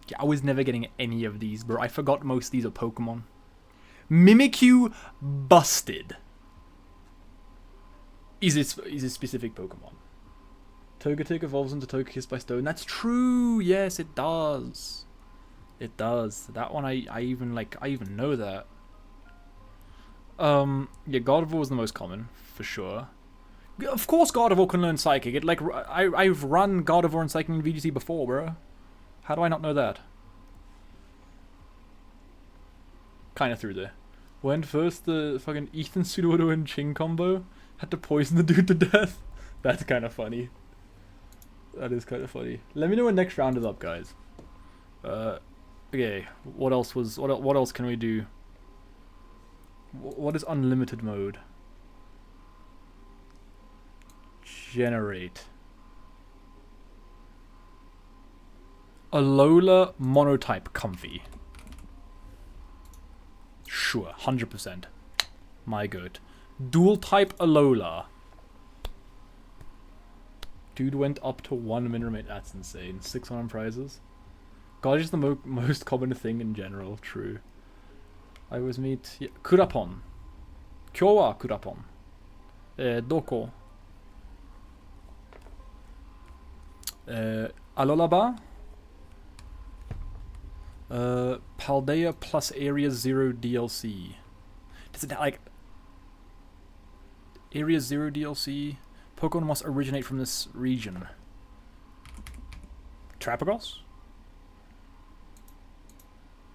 A: Yeah, I was never getting any of these, bro. I forgot most of these are Pokemon. Mimikyu busted. Is it specific Pokemon? Togetic evolves into Togekiss by Stone. That's true. Yes, it does. It does. That one I even know that. Yeah, Gardevoir was the most common for sure. Of course, Gardevoir can learn Psychic. It like I've run Gardevoir and Psychic in VGC before, bro. How do I not know that? Kind of through there. When first the fucking Ethan Sudowoodo and Ching combo had to poison the dude to death. That's kind of funny. That is kind of funny. Let me know when next round is up, guys. Okay. What else was? What else can we do? What is unlimited mode? Generate. Alola monotype Comfey. Sure, 100%. My good. Dual type Alola. Dude went up to 1 min remain. That's insane. 600 prizes. God is the most common thing in general. True. I always meet... Yeah. Kurapon. Kyou wa Kurapon. Doko. Alola Paldea plus Area 0 DLC. Does it like... Area 0 DLC? Pokemon must originate from this region. Trapagos?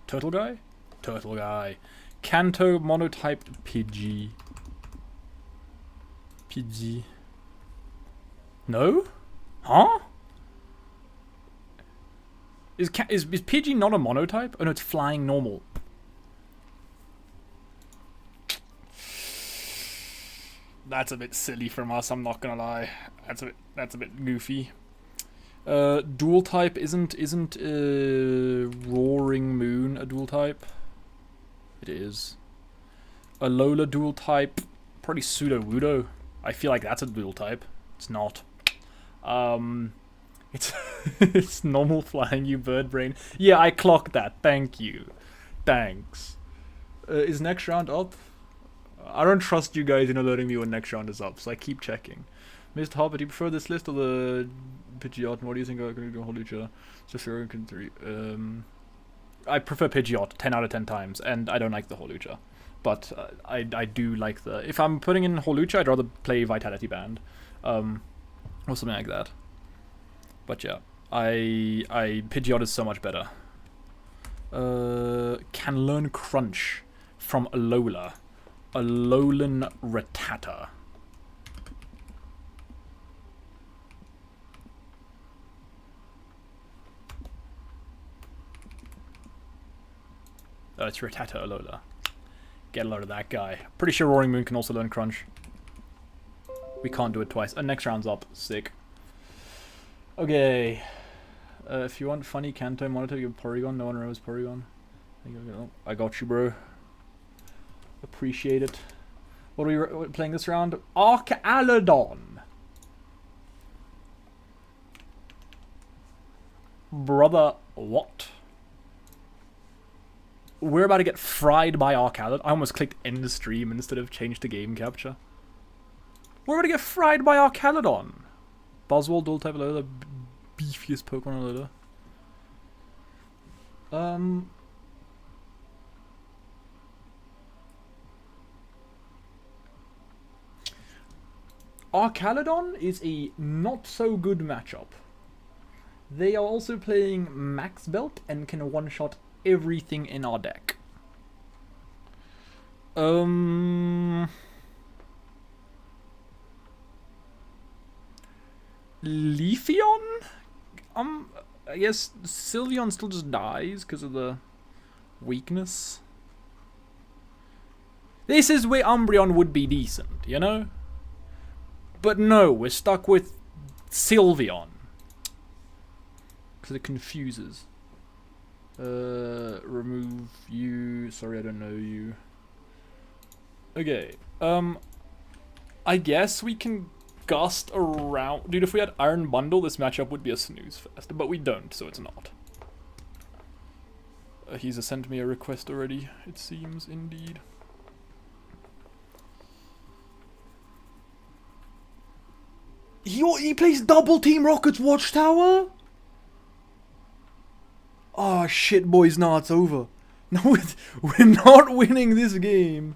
A: Turtle Guy? Turtle Guy. Kanto monotype Pidgey. Pidgey. No? Huh? Is Pidgey not a monotype? Oh no, it's flying normal. That's a bit silly from us, I'm not gonna lie. That's a bit goofy. Dual type isn't Roaring Moon a dual type? It is. Alola dual type, probably Sudowoodo. I feel like that's a dual type. It's not. It's it's normal flying, you bird brain. Yeah, I clocked that. Thank you. Thanks. Is next round up? I don't trust you guys in alerting me when next round is up, so I keep checking. Mr. Hobbit, do you prefer this list or the Pidgeot? What do you think I'm going to do Holucha? Zephyr can 3. I prefer Pidgeot 10 out of 10 times, and I don't like the Holucha. But I do like the... If I'm putting in Holucha, I'd rather play Vitality Band. Or something like that. But yeah, Pidgeot is so much better. Can learn Crunch from Alola. Alolan Rattata. Oh, it's Rattata Alola. Get a load of that guy. Pretty sure Roaring Moon can also learn Crunch. We can't do it twice. Next round's up. Sick. Okay. If you want funny Kanto monitor, you have Porygon. No one remembers Porygon. I got you, bro. Appreciate it. What are we playing this round? Arcalodon. Brother, what? We're about to get fried by Arcalodon. I almost clicked end the stream instead of change to game capture. We're about to get fried by Arcalodon. Buzzwole, dual type Alola, the beefiest Pokemon Alola. Arcalodon is a not so good matchup. They are also playing Max Belt and can one-shot everything in our deck. Leafeon? I guess Sylveon still just dies because of the weakness. This is where Umbreon would be decent, you know? But no, we're stuck with Sylveon. Because it confuses. Remove you. Sorry, I don't know you. Okay. I guess we can gust around. Dude, if we had Iron Bundle, this matchup would be a snooze fest. But we don't, so it's not. He's sent me a request already, it seems, indeed. He plays double Team Rocket's Watchtower? Oh shit, boys, nah, it's over. No, we're not winning this game.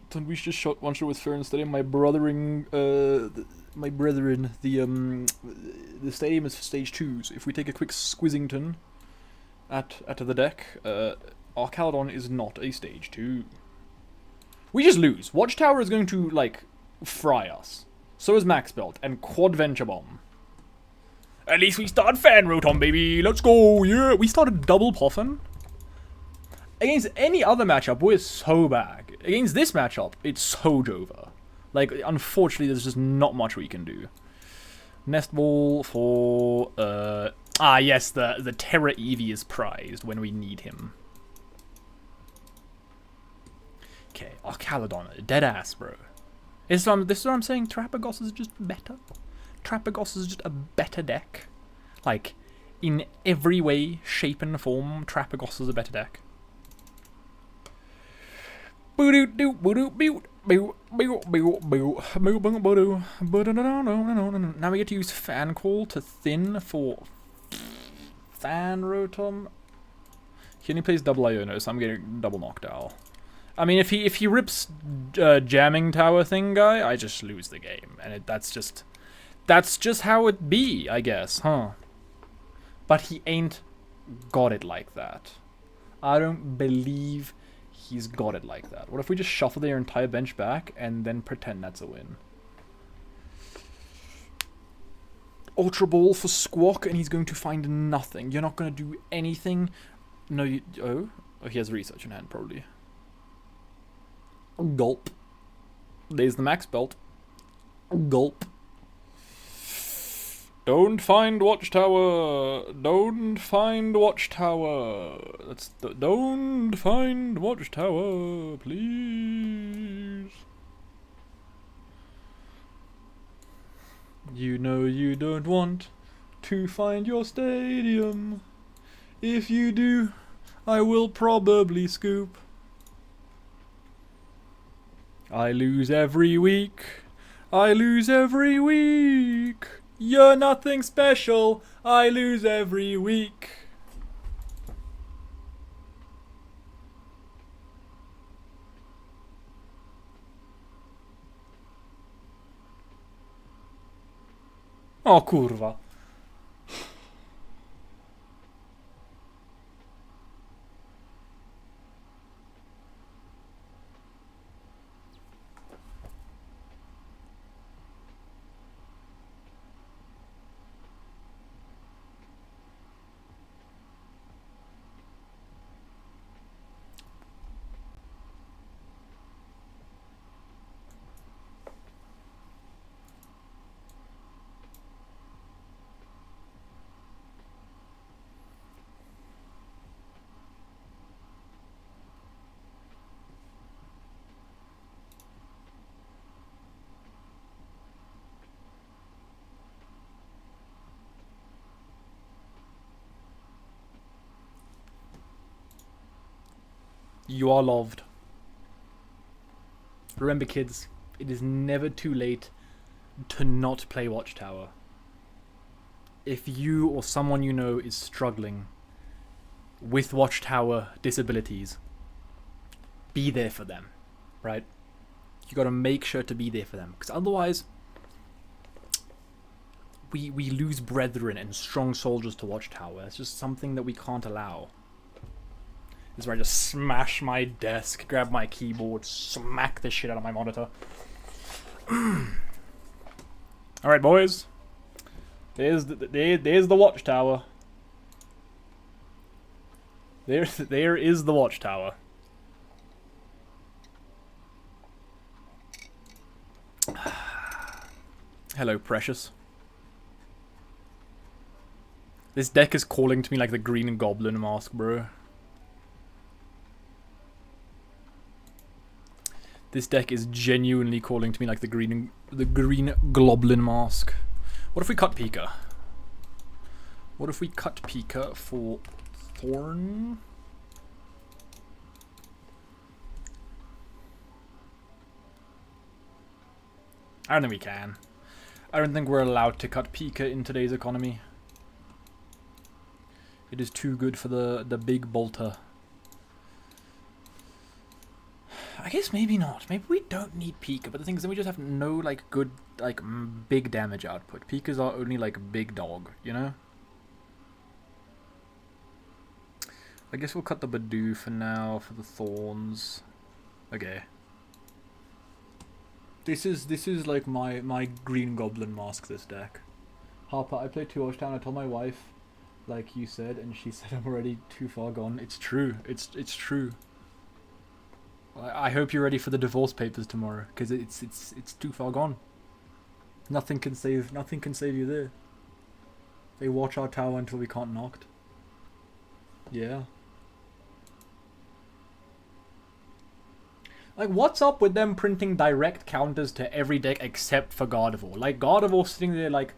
A: Then we just shot one shot with Fern Stadium. My brethren, the stadium is for stage 2. So if we take a quick Squizzington at the deck, Arcalodon is not a stage 2. We just lose. Watchtower is going to, like, fry us. So is Max Belt and Quad Venture Bomb. At least we start Fan Rotom, baby. Let's go. Yeah, we started double Puffin. Against any other matchup, we're so bad. Against this matchup, it's so Jova. Like, unfortunately, there's just not much we can do. Nest Ball for... yes, the Terra Eevee is prized when we need him. Okay, Arcalodon, dead ass, bro. This is what I'm saying. Trapagos is just better. Trapagos is just a better deck. Like, in every way, shape, and form, Trapagos is a better deck. Now we get to use Fan Call to thin for Fan Rotom. He only plays double Iono, so I'm getting double Noctowl. I mean, if he rips Jamming Tower thing guy, I just lose the game, and that's just how it be, I guess, huh? But he ain't got it like that. I don't believe he's got it like that. What if we just shuffle their entire bench back and then pretend that's a win? Ultra Ball for Squawk, and he's going to find nothing. You're not going to do anything. No, you... Oh, he has Research in hand, probably. Gulp. There's the Max Belt. Gulp. Don't find watchtower. Don't find watchtower. Don't find watchtower, please. You know you don't want to find your stadium. If you do, I will probably scoop. I lose every week. I lose every week. You're nothing special. I lose every week. O kurwa. You are loved. Remember, kids, it is never too late to not play Watchtower. If you or someone you know is struggling with Watchtower disabilities, be there for them, right? You gotta make sure to be there for them, because otherwise we lose brethren and strong soldiers to Watchtower. It's just something that we can't allow. This is where I just smash my desk, grab my keyboard, smack the shit out of my monitor. Alright, boys. There's the Watchtower. There is the Watchtower. Hello, precious. This deck is calling to me like the Green Goblin mask, bro. This deck is genuinely calling to me like the green Goblin mask. What if we cut Pika? What if we cut Pika for Thorn? I don't think we can. I don't think we're allowed to cut Pika in today's economy. It is too good for the big bolter. I guess maybe not. Maybe we don't need Pika, but the thing is that we just have no, like, good, like, big damage output. Pikas are only, like, big dog, you know? I guess we'll cut the Badoo for now, for the Thorns. Okay. This is like, my Green Goblin mask, this deck. Harper, I played 2 Watchtower, I told my wife, like you said, and she said I'm already too far gone. It's true. It's true. I hope you're ready for the divorce papers tomorrow, because it's too far gone. Nothing can save you there. They watch our tower until we can't knocked. Yeah. Like, what's up with them printing direct counters to every deck except for Gardevoir? Like, Gardevoir sitting there like,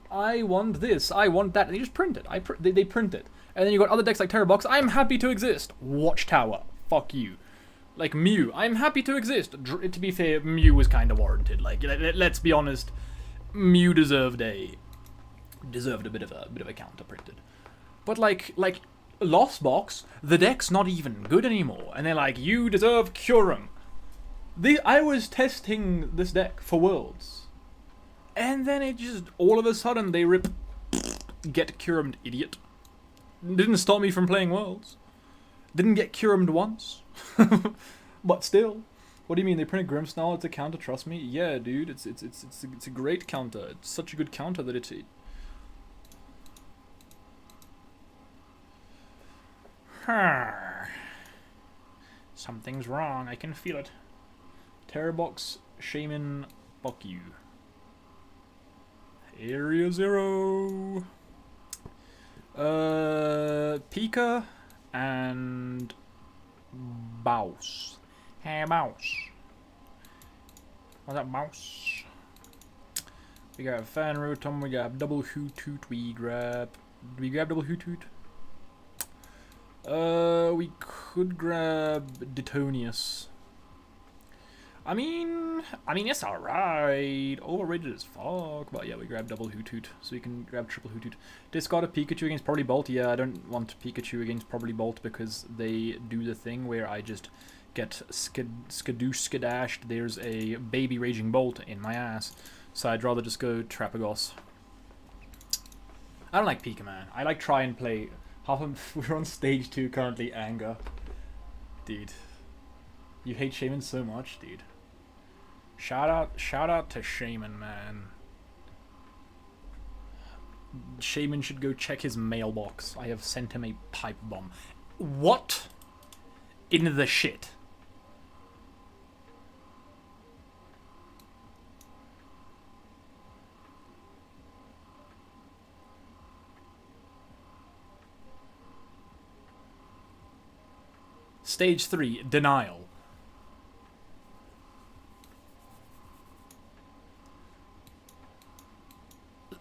A: I want this, I want that, and they just print it. They print it. And then you got other decks like Terrorbox, I'm happy to exist. Watchtower, fuck you. Like, Mew, I'm happy to exist. To be fair, Mew was kind of warranted. Like, let's be honest, Mew deserved a bit of a counter printed. But like Lost Box, the deck's not even good anymore, and they're like, you deserve Kyurem. I was testing this deck for Worlds, and then it just all of a sudden they rip get Kyuremed, idiot. Didn't stop me from playing Worlds. Didn't get Kyuremed once. But still, what do you mean they printed Grimmsnarl? It's a counter. Trust me. Yeah, dude. It's a great counter. It's such a good counter that it. Something's wrong. I can feel it. Terrorbox, Shaman, fuck you. Area 0. Pika and Mouse. Hey, Mouse. What's up, Mouse? We got Fan Rotom, we got Double Hoot, we grab... Did we grab Double Hoot? We could grab Detonius. I mean, it's alright. Overrated as fuck. But yeah, we grab Double Hoot, so we can grab Triple Hoot. Discard a Pikachu against Probably Bolt. Yeah, I don't want Pikachu against Probably Bolt because they do the thing where I just get skadashed. There's a baby Raging Bolt in my ass. So I'd rather just go Trapagos. I don't like Pika, man. I like try and play... We're on stage 2 currently, Anger. Dude. You hate Shaman so much, dude. Shout out to Shaman, man. Shaman should go check his mailbox. I have sent him a pipe bomb. What? In the shit? Stage 3, Denial.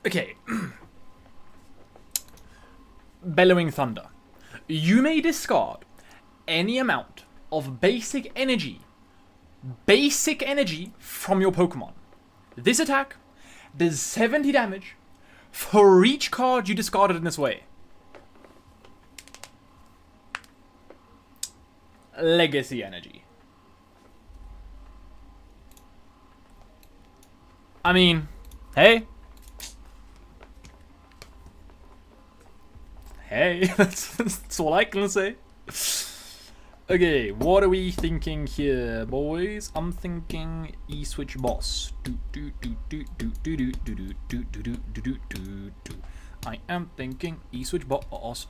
A: Okay. Bellowing Thunder. You may discard any amount of basic energy from your Pokemon. This attack does 70 damage for each card you discarded in this way. Legacy energy. I mean, hey. Hey, that's all I can say. Okay, what are we thinking here, boys? I'm thinking E-Switch Boss. I am thinking E-Switch Boss.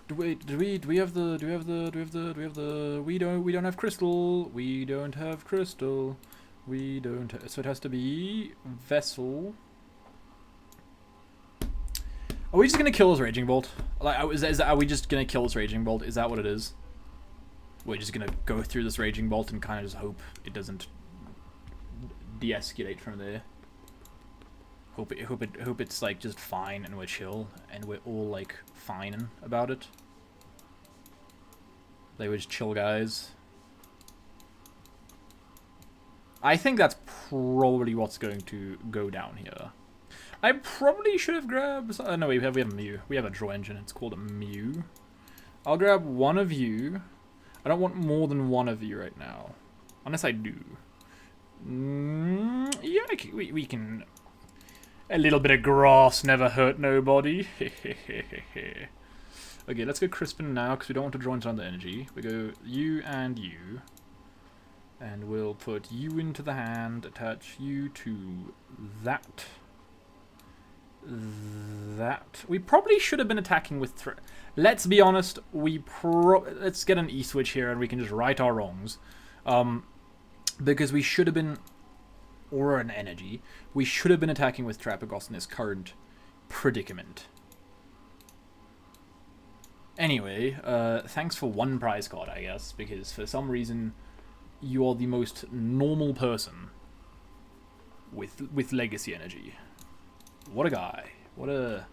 A: Wait, do we have the we don't have crystal. So it has to be Vessel. Are we just gonna kill his Raging Bolt? Like, are we just gonna kill his Raging Bolt? Is that what it is? We're just gonna go through this Raging Bolt and kind of just hope it doesn't de-escalate from there. Hope it's like just fine and we're chill and we're all like fine about it. They were just chill guys. I think that's probably what's going to go down here. I probably should have grabbed... no, we have a Mew. We have a draw engine. It's called a Mew. I'll grab one of you. I don't want more than one of you right now. Unless I do. Yeah, we can... A little bit of grass never hurt nobody. Okay, let's go Crispin now, because we don't want to draw into another energy. We go you and you. And we'll put you into the hand, attach you to that. We probably should have been attacking with... Let's be honest, let's get an E-switch here and we can just right our wrongs. Because we should have been... Or an energy. We should have been attacking with Trapagos in this current predicament. Anyway, thanks for one prize card, I guess, because for some reason you are the most normal person with legacy energy. What a guy. What a...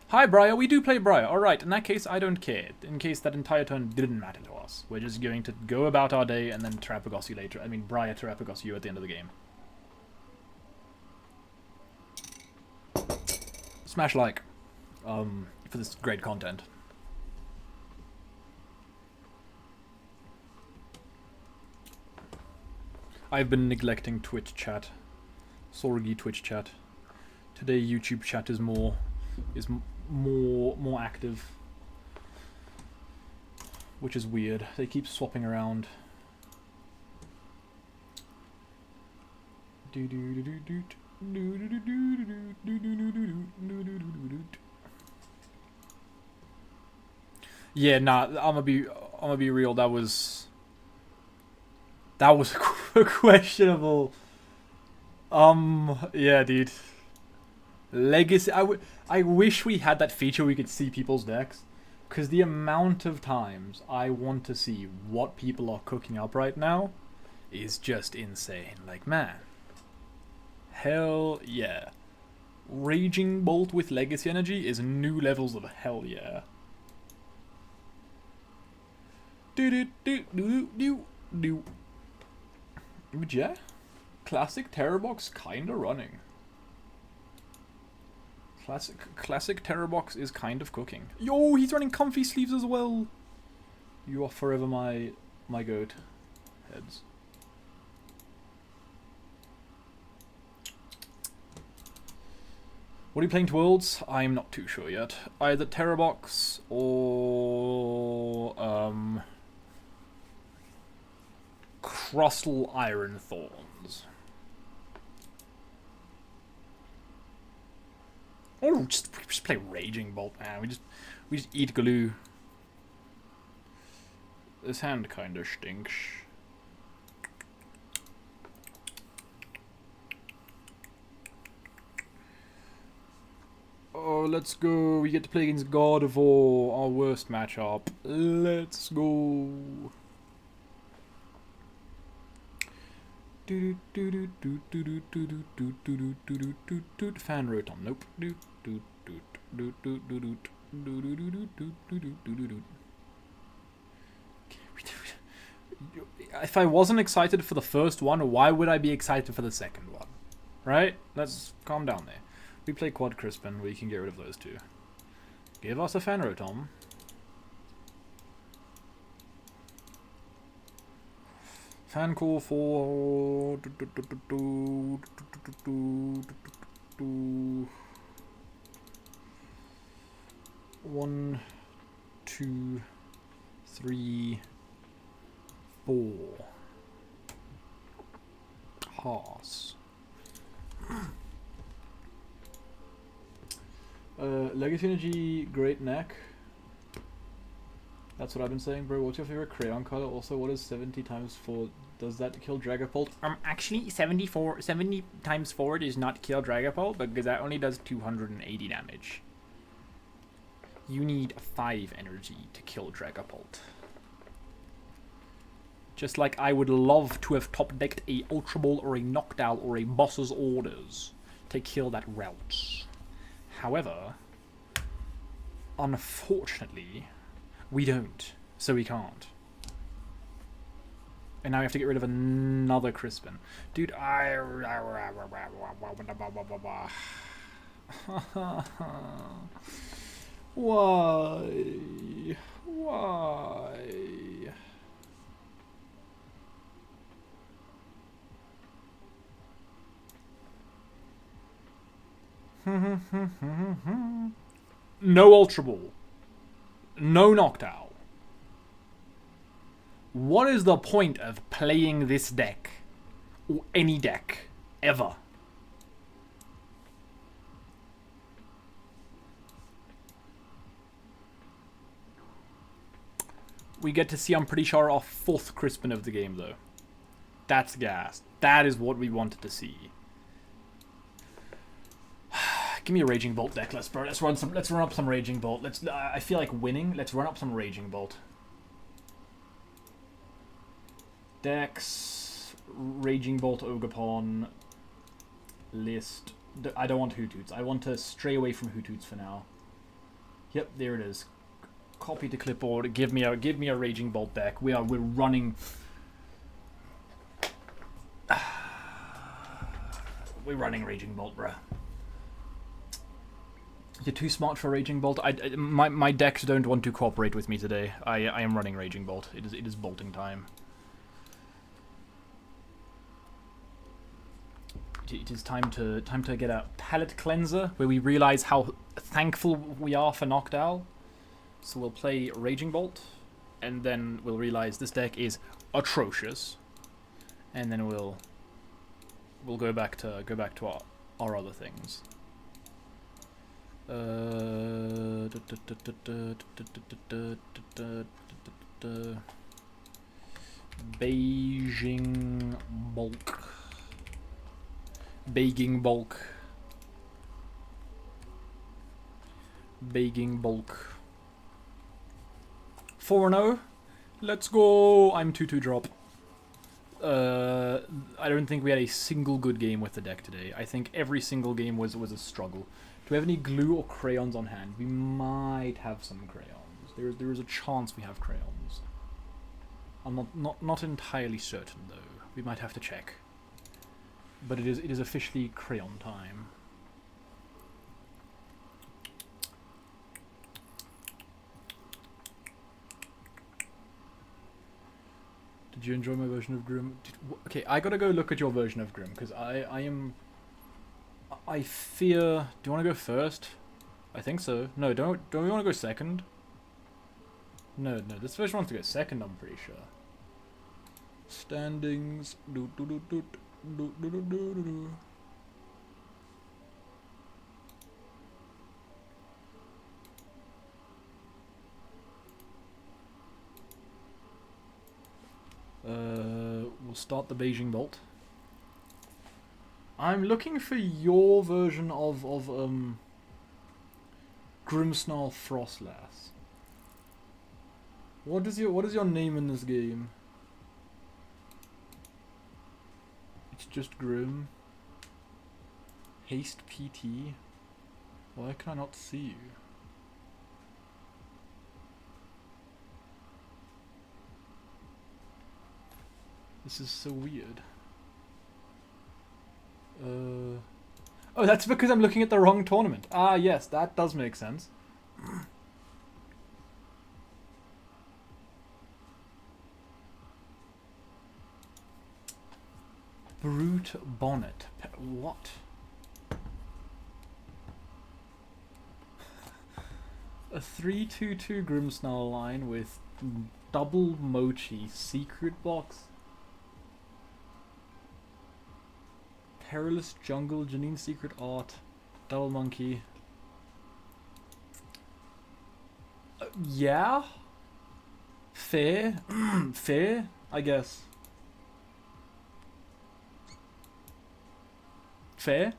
A: Hi, Briar. We do play Briar. Alright, in that case, I don't care. In case that entire turn didn't matter to us. We're just going to go about our day and then Trapagos you later. I mean, Briar Trapagos you at the end of the game. Smash like for this great content. I've been neglecting Twitch chat. Sorry, Twitch chat. Today YouTube chat is more active, which is weird. They keep swapping around. Yeah, nah. I'm gonna be real. That was questionable. Yeah, dude. Legacy. I wish we had that feature where we could see people's decks, because the amount of times I want to see what people are cooking up right now is just insane. Like, man, hell yeah. Raging Bolt with Legacy Energy is new levels of hell yeah. But yeah, classic Terror Box kinda running. Classic Terror Box is kind of cooking. Yo, he's running comfy sleeves as well. You are forever my goat. Heads. What are you playing to Worlds? I'm not too sure yet. Either Terror Box or Crustle Iron Thorns. Or just play Raging Bolt, man. We just eat glue. This hand kinda stinks. Oh, let's go. We get to play against God of War, our worst matchup. Let's go. Fan Rotom, nope. If I wasn't excited for the first one, why would I be excited for the second one? Right? Let's calm down there. We play Quad Crispin, we can get rid of those two. Give us a Fan Rotom. Fan call for 1, 2, 3, 4. Horse. Legacy Energy, great neck. That's what I've been saying, bro. What's your favorite crayon color? Also, what is 70 times 4? Does that kill Dragapult? Actually, 70 times 4 does not kill Dragapult, because that only does 280 damage. You need 5 energy to kill Dragapult. Just like I would love to have top-decked a Ultra Ball or a Noctowl or a Boss's Orders to kill that route. However, unfortunately, we don't, so we can't. And now we have to get rid of another Crispin. Dude, Why? Why? No Ultra Ball. No Noctowl. What is the point of playing this deck? Or any deck. Ever? We get to see, I'm pretty sure, our 4th Crispin of the game, though. That's gas. That is what we wanted to see. Give me a Raging Bolt deck, bro. Let's run up some Raging Bolt. I feel like winning. Let's run up some Raging Bolt. Dex, Raging Bolt, Ogerpon, list. I don't want Hootoots. I want to stray away from Hootoots for now. Yep, there it is. Copy to clipboard. Give me a Raging Bolt deck. We're running. We're running Raging Bolt, bruh. You're too smart for Raging Bolt. My decks don't want to cooperate with me today. I am running Raging Bolt. It is bolting time. It is time to get a palate cleanser where we realize how thankful we are for Noctowl. So we'll play Raging Bolt, and then we'll realize this deck is atrocious, and then we'll go back to our other things. Beijing bulk. Beijing bulk. Beijing bulk. 4-0. Let's go. I'm 2-2 drop. I don't think we had a single good game with the deck today. I think every single game was a struggle. Do we have any glue or crayons on hand? We might have some crayons. There is a chance we have crayons. I'm not entirely certain though. We might have to check. But it is officially crayon time. Did you enjoy my version of Grim? Okay, I gotta go look at your version of Grim, because I fear... Do you want to go first? I think so. No, don't we want to go second? No, this version wants to go second, I'm pretty sure. Standings... We'll start the Beijing Bolt. I'm looking for your version of Grimsnarl Frostlass. What is your name in this game? It's just Grim. Haste PT. Why can I not see you? This is so weird. Oh, that's because I'm looking at the wrong tournament. Ah, yes, that does make sense. Brute Bonnet. What? A 3-2-2 Grimsnarl line with double Mochi secret box. Perilous Jungle, Janine Secret Art, Double Monkey. Yeah? Fair? Fair, I guess. Fair?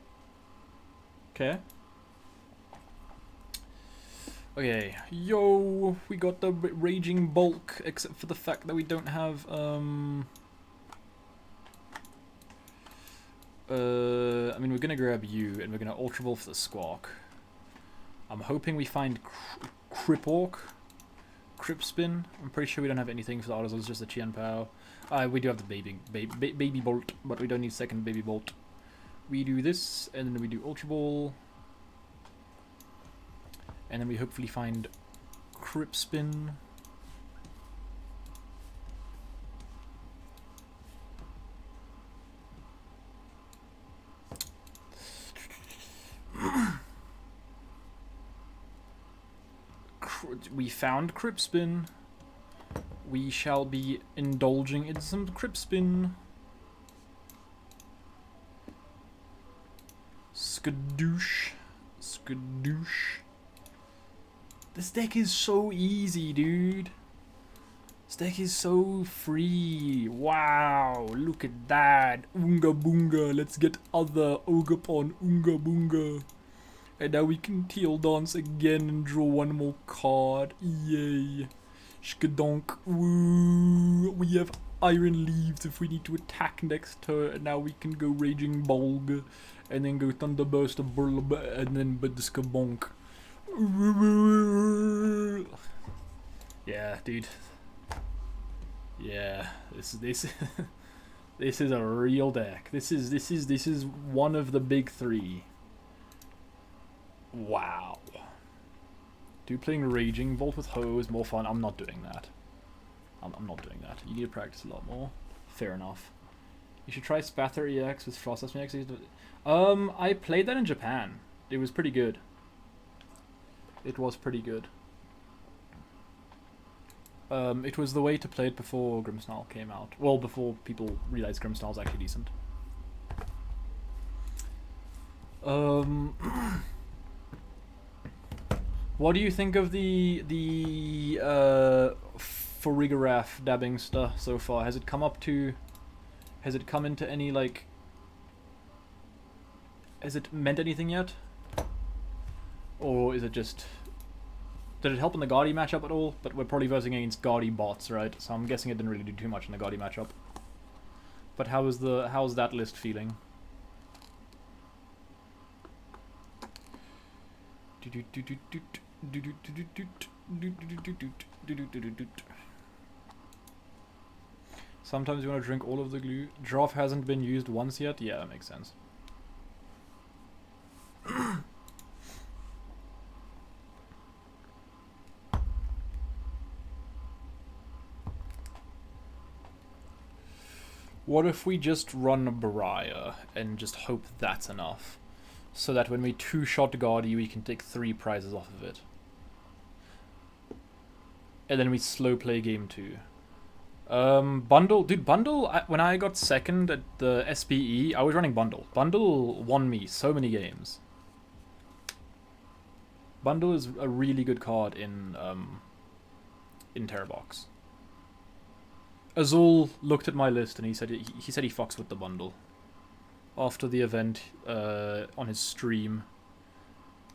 A: Okay. Okay, yo, we got the Raging Bulk, except for the fact that we don't have, I mean, we're gonna grab you, and we're gonna Ultra Ball for the Squawk. I'm hoping we find Crip Spin. I'm pretty sure we don't have anything for the Autos, it's just a Qian Pao. We do have the baby Bolt, but we don't need second Baby Bolt. We do this, and then we do Ultra Ball. And then we hopefully find Crip Spin. We found Crip Spin. We shall be indulging in some Crip Spin. Skadoosh. Skadoosh. This deck is so easy, dude. This deck is so free. Wow, look at that. Oonga Boonga. Let's get other Ogapon Oonga Boonga. And now we can Teal Dance again and draw one more card. Yay. Shkadonk. Woo. We have Iron Leaves if we need to attack next turn. And now we can go Raging Bulg. And then go Thunderburst and then Badiska Bonk. Yeah, dude. Yeah, this this is a real deck. This is one of the big three. Wow. Dude, playing Raging Bolt with Ho is more fun. I'm not doing that. I'm not doing that. You need to practice a lot more. Fair enough. You should try Spather EX with Frost EX. I played that in Japan. It was pretty good. It was pretty good. It was the way to play it before Grimsnarl came out. Well, before people realized Grimsnarl's actually decent. What do you think of the Farigarath dabbing stuff so far? Has it come up to... Has it come into any, like... Has it meant anything yet? Or is it just... Did it help in the Guardi matchup at all? But we're probably versing against Guardi bots, right? So I'm guessing it didn't really do too much in the Guardi matchup. But how's that list feeling? Sometimes you want to drink all of the glue. Droff hasn't been used once yet? Yeah, that makes sense. What if we just run a Baraya and just hope that's enough? So that when we two-shot Guardi, we can take 3 prizes off of it. And then we slow play game 2. Bundle, dude, Bundle, when I got second at the SPE, I was running Bundle. Bundle won me so many games. Bundle is a really good card in Terrorbox. Azul looked at my list and he said he fucks with the Bundle. After the event, on his stream,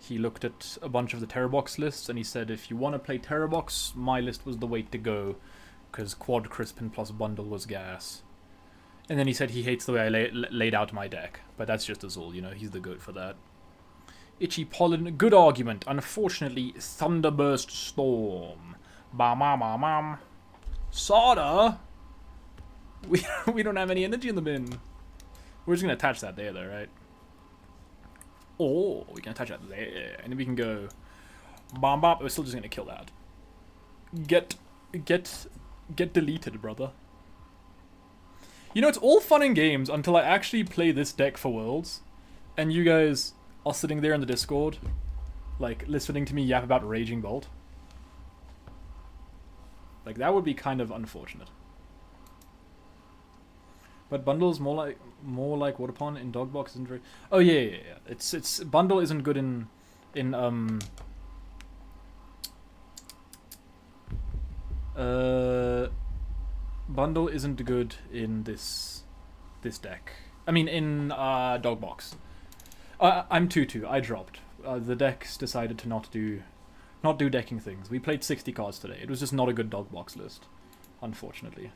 A: he looked at a bunch of the Terrorbox lists and he said, if you want to play Terrorbox, my list was the way to go, because Quad Crispin plus Bundle was gas. And then he said he hates the way I laid out my deck, but that's just Azul, you know, he's the goat for that. Itchy Pollen, good argument. Unfortunately, Thunderburst Storm. Bam. Soda? We don't have any energy in the bin. We're just going to attach that there, though, right? Oh, we can attach that there. And then we can go... Bam. We're still just going to kill that. Get deleted, brother. You know, it's all fun and games until I actually play this deck for Worlds. And you guys are sitting there in the Discord, like, listening to me yap about Raging Bolt. Like, that would be kind of unfortunate. But Bundle's more like Waterpon in Dogbox isn't very... Oh yeah. It's Bundle isn't good in Bundle isn't good in this deck. I mean in Dogbox. I'm 2-2. I dropped. The decks decided to not do decking things. We played 60 cards today. It was just not a good Dogbox list, unfortunately.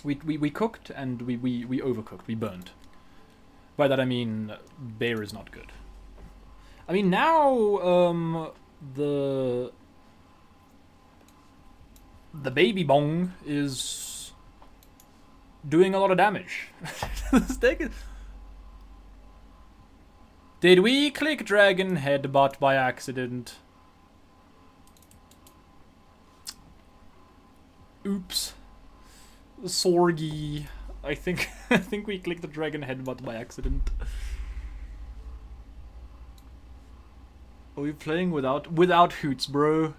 A: We cooked and we overcooked. We burned. By that I mean Bear is not good. I mean now the baby bong is doing a lot of damage. This deck is... Did we click Dragon Headbutt by accident? Oops. Sorgy. I think we clicked the Dragon Headbutt by accident. Are we playing without Hoots, bro?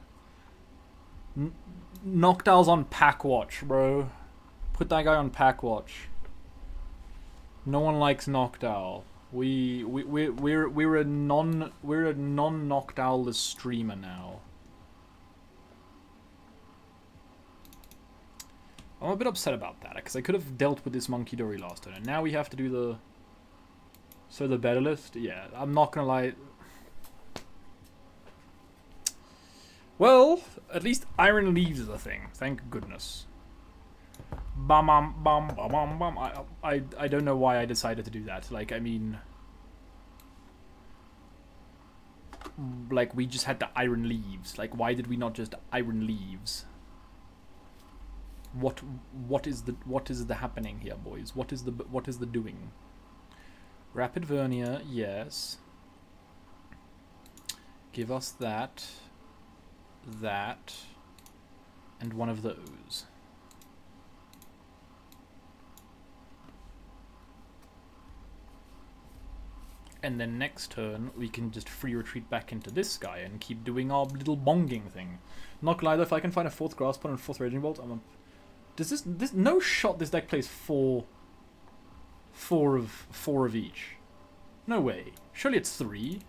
A: Noctowl's on Pack Watch, bro. Put that guy on Pack Watch. No one likes Noctowl. We're a non-Noctowless streamer now. I'm a bit upset about that, because I could have dealt with this Monkey Dory last turn, and now we have to do the... So the better list? Yeah, I'm not gonna lie. Well, at least Iron Leaves is a thing, thank goodness. Bam bam bam bam bam bam. I don't know why I decided to do that. Like, I mean... Like, we just had the Iron Leaves. Like, why did we not just Iron Leaves? What is the happening here, boys? What is the doing? Rapid Vernier, yes. Give us that, and one of those. And then next turn we can just free retreat back into this guy and keep doing our little bonging thing. Not gonna lie though, if I can find a 4th Grasp and a 4th Raging Bolt, I'm a... Does this no shot this deck plays four of each? No way. Surely it's 3.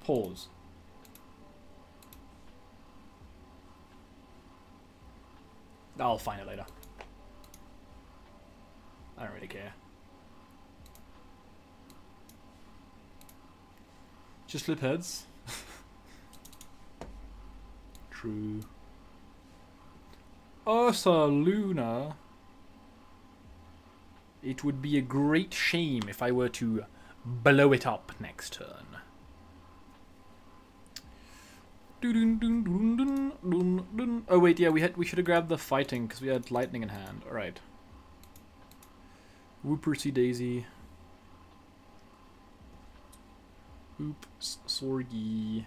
A: Pause. I'll find it later. I don't really care. Just flip heads. True. Ursa Luna. It would be a great shame if I were to blow it up next turn. Oh wait, yeah, we should have grabbed the fighting because we had lightning in hand. All right. Whoopersy daisy. Oops, sorgy.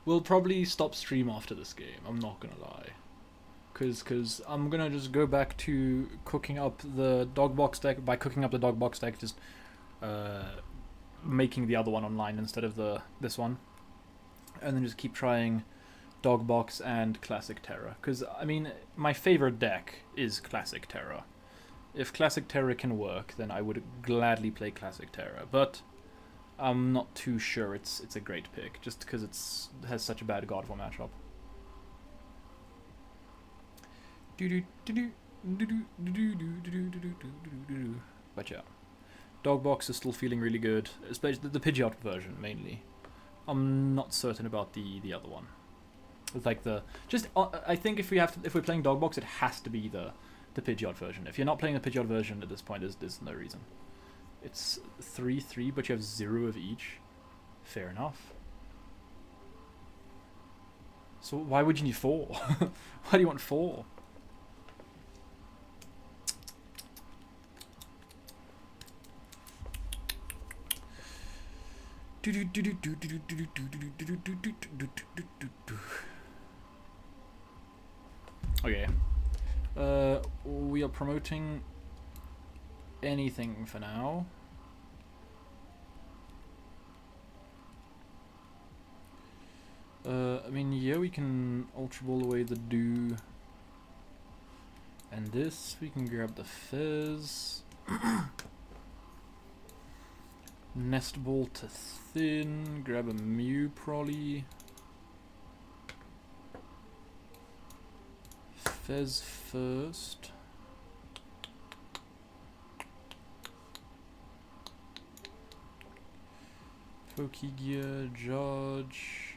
A: We'll probably stop stream after this game, I'm not gonna lie. Cause I'm gonna just go back to cooking up the dog box deck. By cooking up the dog box deck, just making the other one online instead of this one. And then just keep trying dog box and classic Terra. Cause I mean, my favorite deck is classic Terra. If classic Terra can work, then I would gladly play classic Terra. But I'm not too sure it's a great pick, just because it has such a bad God of War matchup. But yeah, dog box is still feeling really good, especially the Pidgeot version mainly. I'm not certain about the other one. It's like I think if we're playing dog box, it has to be the Pidgeot version. If you're not playing the Pidgeot version at this point, there's no reason. It's 3/3, but you have 0 of each. Fair enough. So why would you need 4? Why do you want 4? Okay. We are promoting anything for now. I mean, yeah, we can Ultra Ball away the Dew. And this, we can grab the Fizz. Nest Ball to Thin, grab a Mew probably. Fizz first. Pokegear, Judge.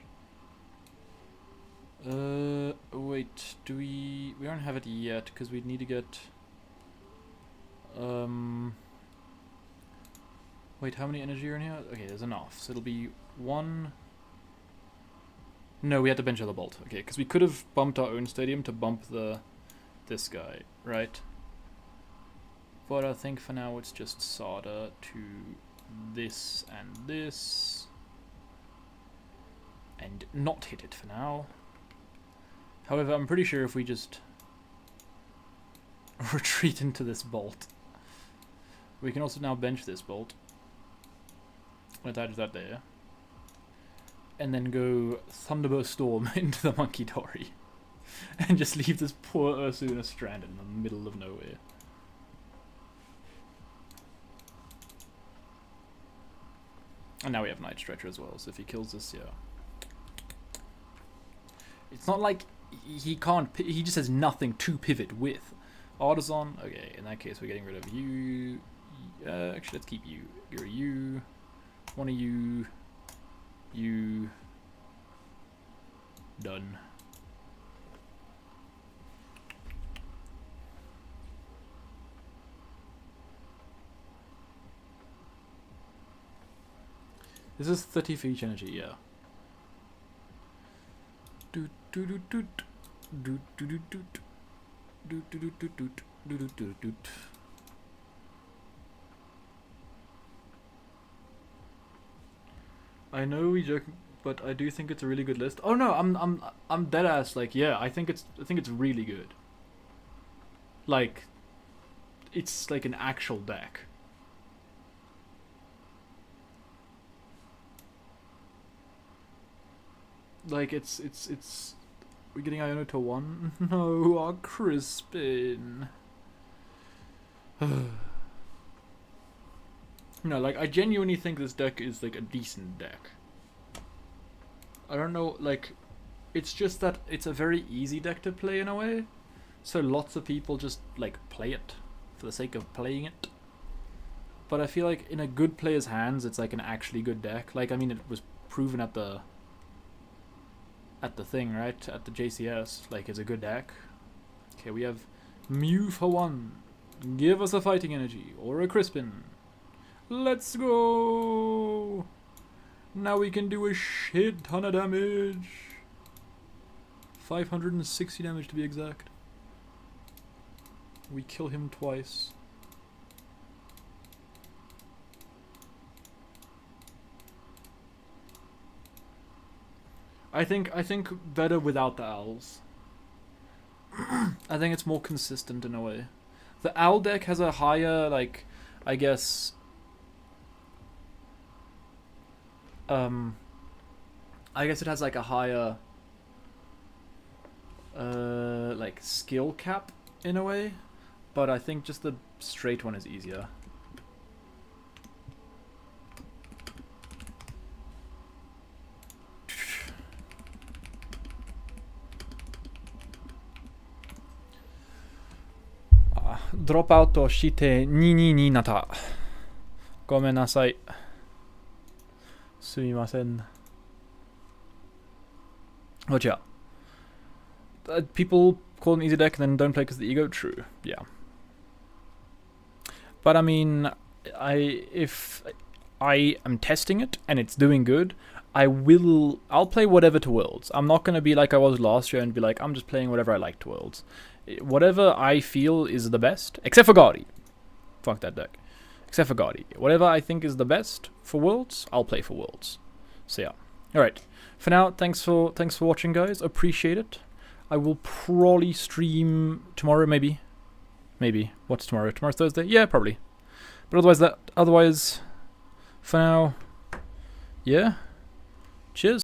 A: Wait, we don't have it yet, because we'd need to get, wait, how many energy are in here? Okay, there's enough, so it'll be 1, no, we had to bench the bolt, okay, because we could have bumped our own stadium to bump this guy, right? But I think for now it's just Sada to this, and not hit it for now. However, I'm pretty sure if we just retreat into this bolt, we can also now bench this bolt. Attach that there. And then go Thunderbolt Storm into the Monkey Dory. And just leave this poor Ursuna stranded in the middle of nowhere. And now we have Night Stretcher as well, so if he kills this, yeah. It's not like he can't, he just has nothing to pivot with. Artisan, okay, in that case we're getting rid of you. Actually, let's keep you. You're you. One of you. You. Done. This is 30 for each energy, yeah. I know we joke, but I do think it's a really good list. Oh no, I'm dead ass. Like, yeah, I think it's really good. Like, it's like an actual deck. Like, it's we're getting Iono to 1. No, our Crispin. No, like, I genuinely think this deck is, like, a decent deck. I don't know, like, it's just that it's a very easy deck to play in a way. So lots of people just, like, play it for the sake of playing it. But I feel like in a good player's hands, it's, like, an actually good deck. Like, I mean, it was proven at the thing, right? At the JCS, like, it's a good deck. Okay, we have Mew for 1. Give us a fighting energy or a Crispin. Let's go! Now we can do a shit ton of damage. 560 damage to be exact. We kill him twice. I think better without the owls. I think it's more consistent in a way. The owl deck has a higher, like, I guess, it has like a higher like skill cap in a way, but I think just the straight one is easier. Drop outをして2にになった。ごめんなさい。すみません。But yeah. People call an easy deck and then don't play because of the ego. True. Yeah. But I mean, if I am testing it and it's doing good, I'll play whatever to Worlds. I'm not going to be like I was last year and be like, I'm just playing whatever I like to Worlds. Whatever I feel is the best, except for Guardi. Fuck that deck. Except for Guardi. Whatever I think is the best for Worlds, I'll play for Worlds. So yeah. Alright. For now, thanks for watching, guys. Appreciate it. I will probably stream tomorrow, maybe. Maybe. What's tomorrow? Tomorrow's Thursday? Yeah, probably. But otherwise, for now, yeah. Cheers.